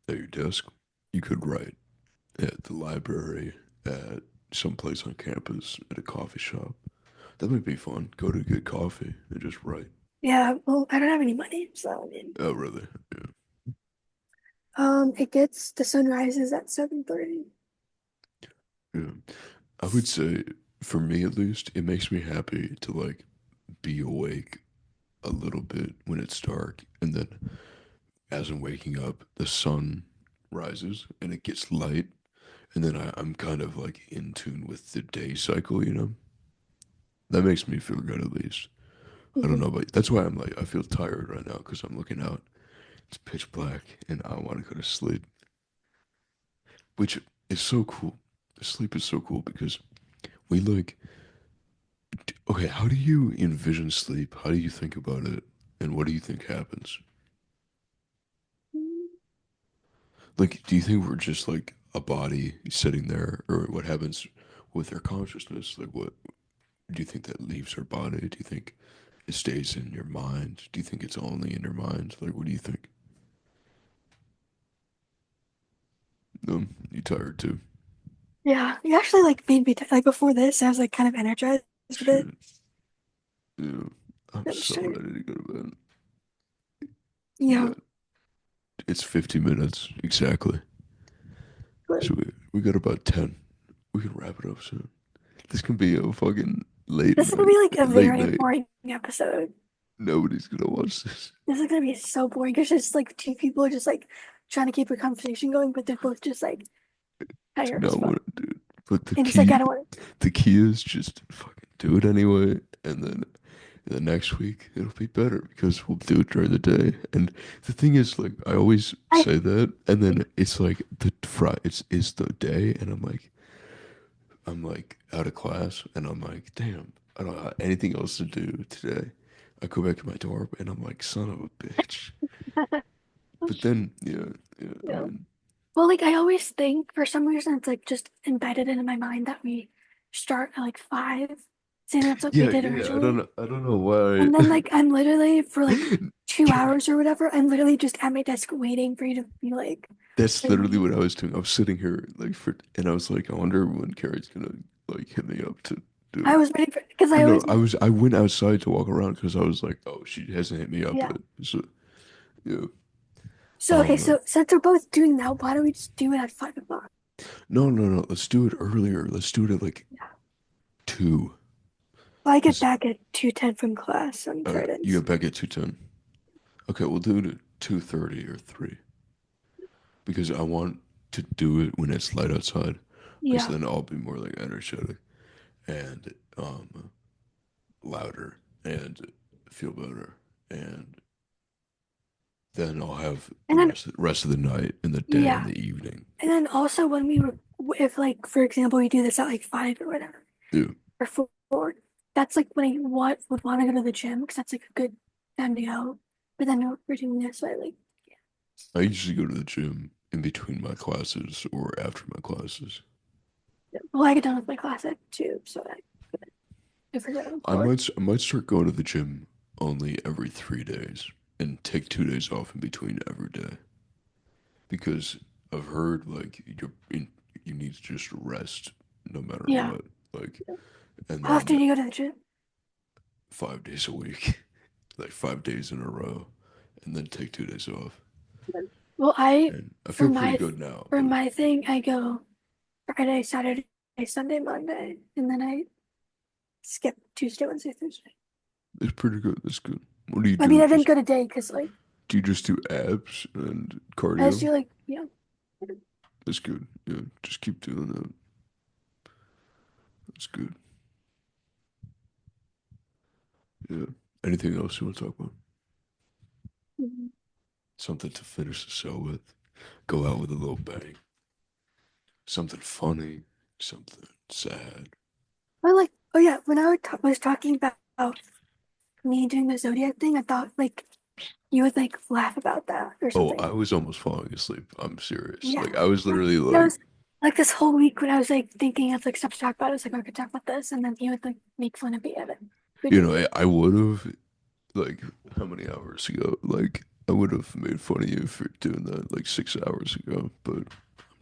at your desk. You could write at the library, at some place on campus, at a coffee shop. That might be fun. Go to get coffee and just write. Yeah. Well, I don't have any money. So, I mean, Oh, really? Yeah. the sun rises at 7:30. Yeah. I would say, for me at least, it makes me happy to like be awake a little bit when it's dark, and then as I'm waking up, the sun rises and it gets light, and then I'm kind of like in tune with the day cycle, you know? That makes me feel good at least. I don't Mhm. know, but that's why I'm like, I feel tired right now because I'm looking out. It's pitch black and I want to go to sleep, which is so cool. Sleep is so cool because we like, okay, how do you envision sleep? How do you think about it? And what do you think happens? Like, do you think we're just like a body sitting there, or what happens with our consciousness? Like, what do you think that leaves our body? Do you think it stays in your mind? Do you think it's only in your mind? Like, what do you think? You tired too? Yeah, you actually like made me like before this, I was like kind of energized a bit. Shit. Yeah. I'm I'm just so tired. ready to go to bed. We Yeah, got it's 50 minutes exactly. but So we got about 10. We can wrap it up soon. This can be a fucking late this is gonna night. be like a Late very night. boring episode. Nobody's gonna watch this. This is gonna be so boring because just like two people just like trying to keep a conversation going, but they're both just like Do tired as not fuck. want to do it. But And just like I don't want to. the key is just fucking do it anyway, and then the next week it'll be better because we'll do it during the day. And the thing is, like, I always I say that, and then it's like the Friday, it's the day, and I'm like out of class, and I'm like, damn, I don't have anything else to do today. I go back to my dorm, and I'm like, son of a bitch. But then, yeah, yeah, I yeah. mean, Well, like I always think for some reason it's like just embedded into my mind that we start at like 5, saying that's what we yeah, did yeah, originally. I don't know why. And then like I'm literally for like 2 hours or whatever, I'm literally just at my desk waiting for you to be like, That's bring literally me. what I was doing. I was sitting here like and I was like, I wonder when Carrie's gonna like hit me up to do I it. was waiting for because Or I no, always I went outside to walk around because I was like, oh, she hasn't hit me up yeah. yet. So yeah. So okay, so since we're both doing that, why don't we just do it at 5 o'clock? No, no, no. Let's do it earlier. Let's do it at like Yeah. 2. Well, I get Cause back at 2:10 from class on you Fridays. get back at 2:10. Okay, we'll do it at 2:30 or 3 because I want to do it when it's light outside because Yeah. then I'll be more like energetic and louder and feel better and then I'll have the And then rest of the night and the day and yeah. the evening. And then also when we were if like for example we do this at like 5 or whatever Yeah. or 4, that's like when I would want to go to the gym because that's like a good time to go. But then we're doing this, so I like I usually go to the gym in between my classes or after my classes. well I get done with my class at 2, so I forget I'm bored. I might start going to the gym only every 3 days and take 2 days off in between every day because I've heard like you need to just rest no matter Yeah. what. Like, and How then often do you go to the gym? 5 days a week, like 5 days in a row, and then take 2 days off. Well, I And I for feel pretty my good now, for but my thing I go Friday, Saturday, Sunday, Monday, and then I skip Tuesday, Wednesday, Thursday. it's pretty good. That's good. What do you I mean, do? I didn't Just go today because like do you just do abs and I just cardio? do like That's good. Yeah, just keep doing that. That's good. Yeah. Anything else you want to talk about? mhm. Something to finish the show with. Go out with a little bang. Something funny. Something sad. Or like oh yeah, when I was talking about me doing the zodiac thing, I thought like you would like laugh about that or Oh, something. I was almost falling asleep. I'm serious. Yeah. Like I was literally That like, was like this whole week when I was like thinking of like stuff to talk about, I was like, I could talk about this, and then he would like make fun of me of it. We you do know, it. I would have like how many hours ago? Like I would have made fun of you for doing that like 6 hours ago, but I'm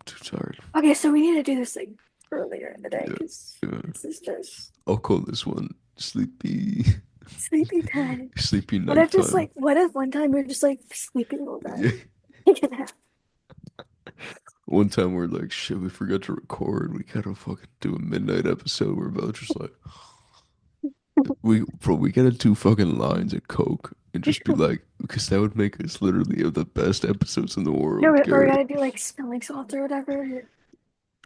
too tired. Okay, so we need to do this like earlier in the day Yeah, because yeah. this is just I'll call this one sleepy, sleepy time. sleepy What if just nighttime. like what if one time we're just like sleeping all Yeah. day? Taking a nap. One time we're like, shit, we forgot to record. We gotta fucking do a midnight episode. We're both just like, we gotta do fucking lines at Coke and just be like, because that would make us literally have the best episodes in the No, world, or we Garrett. gotta do like smelling salts or whatever.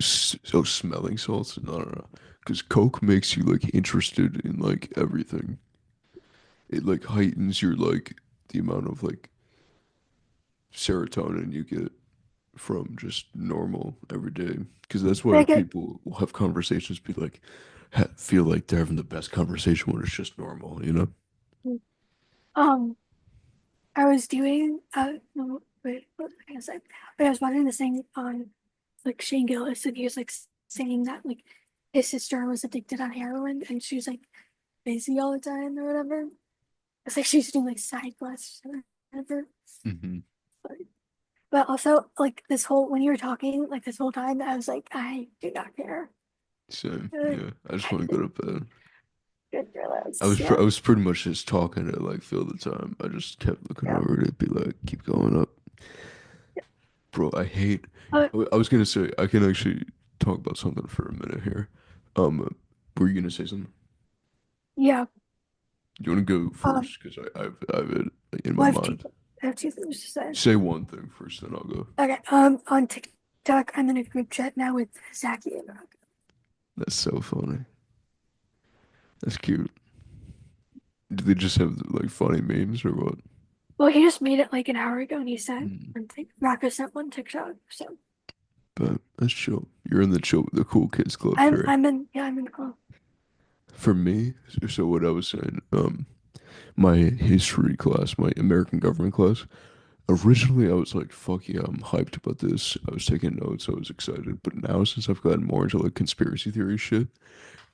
So smelling salts? No, no, no. Because Coke makes you like interested in like everything. It like heightens your like the amount of like serotonin you get from just normal every day. Because that's But why I get people will have conversations, be like, feel like they're having the best conversation when it's just normal, you know? um I was doing Wait, what was I gonna say? But I was watching this thing on like Shane Gillis, and he was like saying that like his sister was addicted on heroin, and she was like busy all the time or whatever. It's like she's doing like side quests or whatever. Hmm. But, but also like this whole when you were talking like this whole time, I was like, I do not care. Same. Good, Yeah. I just want to go to bed. good for I those. was Yeah, I was pretty much just talking to like fill the time. I just kept looking yeah, over it, be like, keep going up, yeah. bro. I hate. But I was gonna say I can actually talk about something for a minute here. Were you gonna say something? yeah, You want to go um, first? Because I have it in my well, mind. I have two things to say. Say one thing first, then I'll go. Okay, on TikTok, I'm in a group chat now with Zachy and Rock. That's so funny. That's cute. Do they just have like funny memes or what? Well, he just made it like an hour ago, and he sent Mm. one thing. Rocco sent one TikTok, so But that's chill. You're in the cool kids club, Trey. I'm in club. For me, so what I was saying, my history class, my American government class, originally I was like, fuck yeah, I'm hyped about this. I was taking notes, I was excited. But now since I've gotten more into like conspiracy theory shit,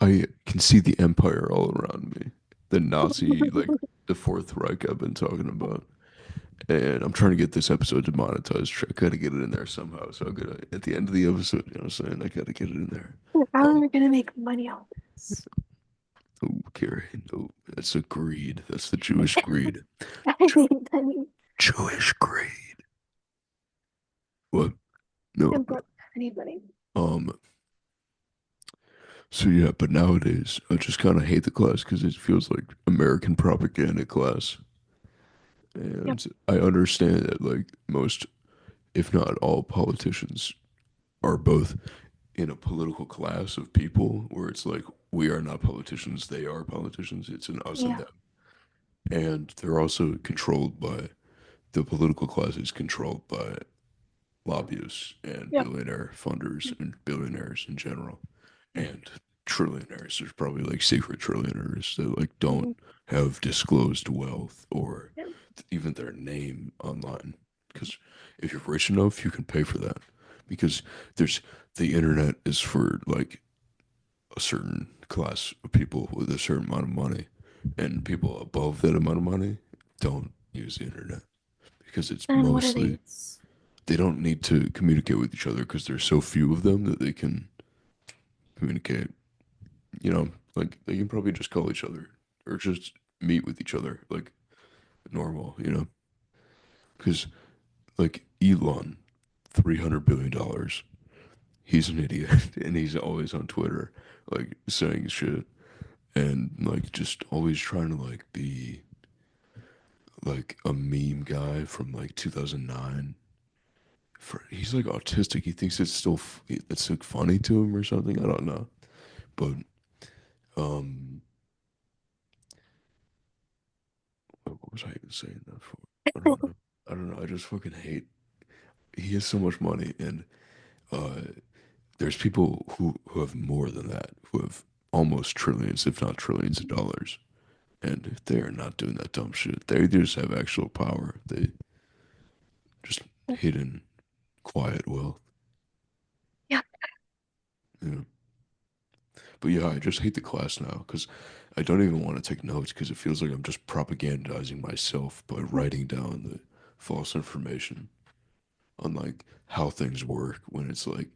I can see the empire all around me. The Nazi, like the Fourth Reich I've been talking about. And I'm trying to get this episode demonetized. I gotta get it in there somehow. So I'm gonna, at the end of the episode, you know what I'm saying? I gotta get it in there. How are Um, we gonna make money off this? oh, Carrie, no, that's a greed. That's the Jewish greed. Jew- I mean, Jewish greed. What? No. I'm broke. I need money. Um, so yeah, but nowadays I just kind of hate the class because it feels like American propaganda class. Yep. And I understand that like most, if not all politicians are both in a political class of people where it's like we are not politicians, they are politicians. It's an us and Yeah. them. And they're also controlled by the political class is controlled by lobbyists and Yep. billionaire funders and billionaires in general and trillionaires. There's probably like secret trillionaires that like don't Mm-hmm. have disclosed wealth or Yep. even their name online. Because if you're rich enough, you can pay for that. Because there's the internet is for like a certain class of people with a certain amount of money, and people above that amount of money don't use the internet because it's And what are mostly these? they don't need to communicate with each other because there's so few of them that they can communicate. You know, like they can probably just call each other or just meet with each other like normal. You know, because like Elon, $300 billion. He's an idiot, and he's always on Twitter, like saying shit, and like just always trying to like be like a meme guy from like 2009. He's like autistic. He thinks it's still it's like funny to him or something. I don't know. But um, what was I even saying that for? I don't know. I don't know. I just fucking hate. He has so much money, and uh, there's people who have more than that, who have almost trillions, if not trillions of dollars, and they are not doing that dumb shit. They just have actual power. They just hidden, quiet wealth. Yeah. Yeah. But yeah, I just hate the class now because I don't even want to take notes because it feels like I'm just propagandizing myself by writing down the false information on like how things work when it's like,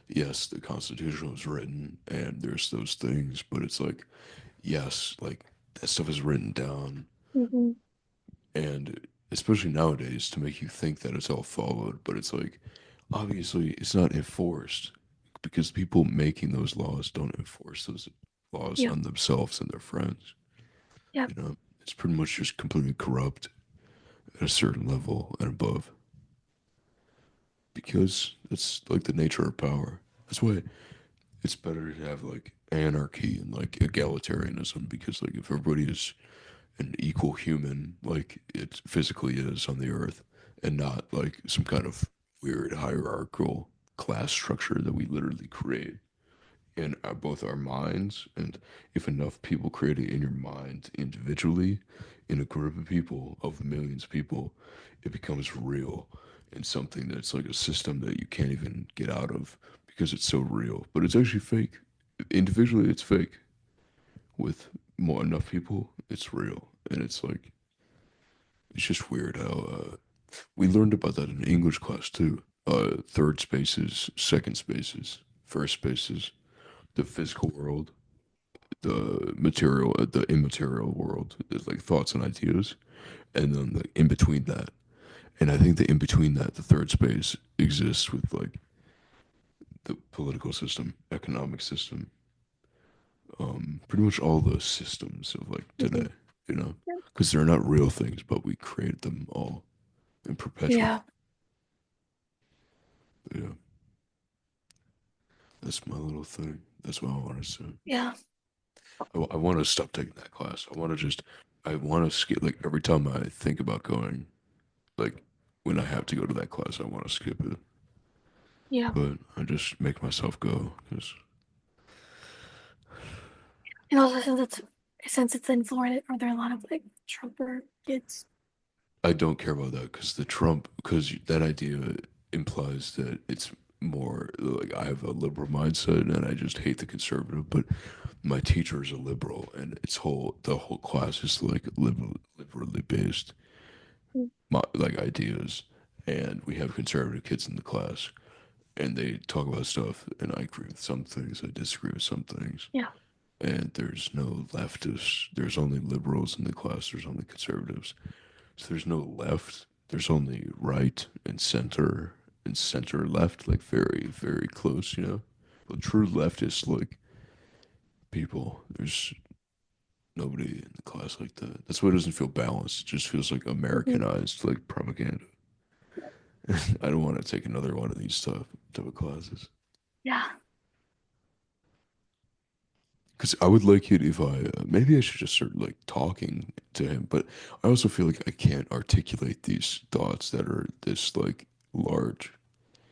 yes, the Constitution was written and there's those things, but it's like, yes, like that stuff is written down Mm-hmm. and especially nowadays to make you think that it's all followed, but it's like obviously it's not enforced because people making those laws don't enforce those laws Yep. on themselves and their friends. Yep. You know, it's pretty much just completely corrupt at a certain level and above because it's like the nature of power. That's why it's better to have like anarchy and like egalitarianism because like if everybody is an equal human like it physically is on the earth and not like some kind of weird hierarchical class structure that we literally create in both our minds, and if enough people create it in your mind individually, in a group of people, of millions of people, it becomes real and something that's like a system that you can't even get out of because it's so real. But it's actually fake. Individually, it's fake. With more enough people, it's real, and it's like it's just weird how we learned about that in English class too. Third spaces, second spaces, first spaces, the physical world, the material, the immaterial world. There's like thoughts and ideas, and then the in between that. And I think the in between that, the third space exists with like the political system, economic system, pretty much all the systems of like Hmm. today, you know, Yeah. because they're not real things, but we created them all in perpetual. Yeah. But yeah, that's my little thing. That's what I want to say. Yeah. I want to stop taking that class. I want to skip, like, every time I think about going, like, when I have to go to that class, I want to skip it. Yeah. But I just make myself go because And also since it's in Florida, are there a lot of like Trumper kids? I don't care about that because that idea implies that it's more like I have a liberal mindset and I just hate the conservative. But my teacher is a liberal, and the whole class is like liberally based, Mm. like ideas. And we have conservative kids in the class, and they talk about stuff, and I agree with some things, I disagree with some things. Yeah. And there's no leftists. There's only liberals in the class. There's only conservatives. So there's no left. There's only right and center left, like very, very close, you know? But true leftists, like people, there's nobody in the class like that. That's why it doesn't feel balanced. It just feels like Hmm. Americanized, like propaganda. I don't want to take another one of these type of classes. Yeah. Because I would like it if maybe I should just start like talking to him, but I also feel like I can't articulate these thoughts that are this like large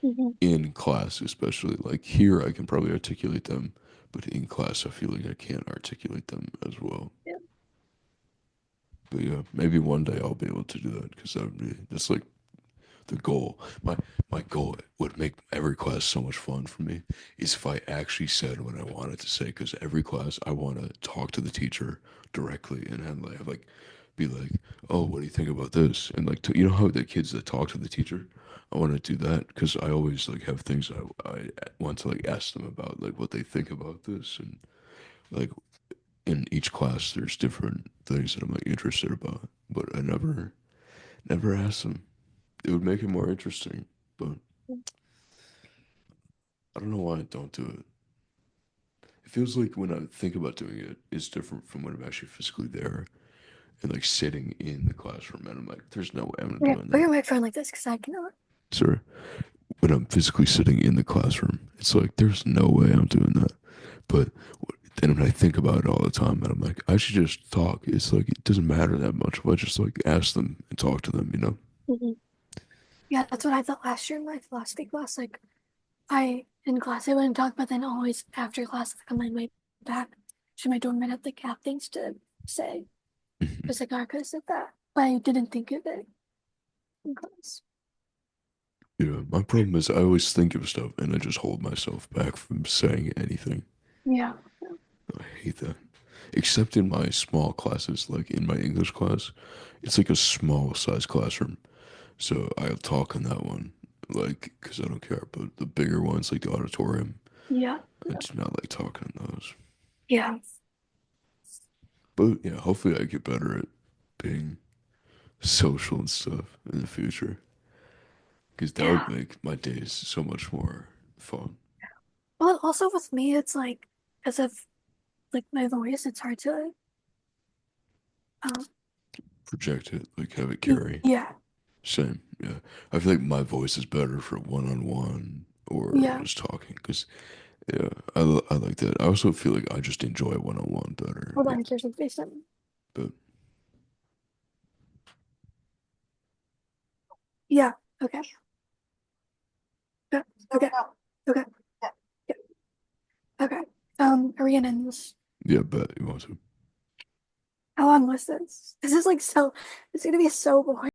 Hmm. in class, especially like here I can probably articulate them, but in class I feel like I can't articulate them as well. Yeah. But yeah, maybe one day I'll be able to do that because that's like the goal. My goal would make every class so much fun for me is if I actually said what I wanted to say. Because every class I want to talk to the teacher directly and have like be like, oh, what do you think about this? And like, you know how the kids that talk to the teacher, I want to do that because I always like have things I want to like ask them about, like what they think about this, and like in each class there's different things that I'm like interested about, but I never ask them. It would make it more interesting, but I don't know why I don't do it. It feels like when I think about doing it, it's different from when I'm actually physically there and like sitting in the classroom. And I'm like, there's no way I'm Okay. doing Put that. your microphone like this because I cannot. Sorry. When I'm physically sitting in the classroom, it's like, there's no way I'm doing that. But then when I think about it all the time, and I'm like, I should just talk. It's like, it doesn't matter that much if I just like ask them and talk to them, you know? Hmm. Yeah, that's what I thought last year in my philosophy class. Like I in class I wouldn't talk, but then always after class, like on my way back to my dorm, I'd have like have things to say. Just like I could have said that, but I didn't think of it in class. Yeah, my problem is I always think of stuff and I just hold myself back from saying anything. Yeah. I hate that. Except in my small classes, like in my English class, it's like a small size classroom. So I'll talk in that one, like, because I don't care. But the bigger ones, like the auditorium, Yeah. I do not like talking in those. Yeah. But yeah, hopefully I get better at being social and stuff in the future, because that would Yeah. make my days so much more fun. Well, also with me, it's like because of like my voice, it's hard to um Project it, like have it carry. yeah. Same, yeah. I feel like my voice is better for one-on-one or Yeah. just talking, because yeah, I like that. I also feel like I just enjoy one-on-one better. Hold Like, on, there's a face on. but Yeah. Okay. Okay. Okay. Okay. Yeah. Okay. Are we gonna end this? Yeah, bet you want to. How long was this? This is like so, it's gonna be so boring.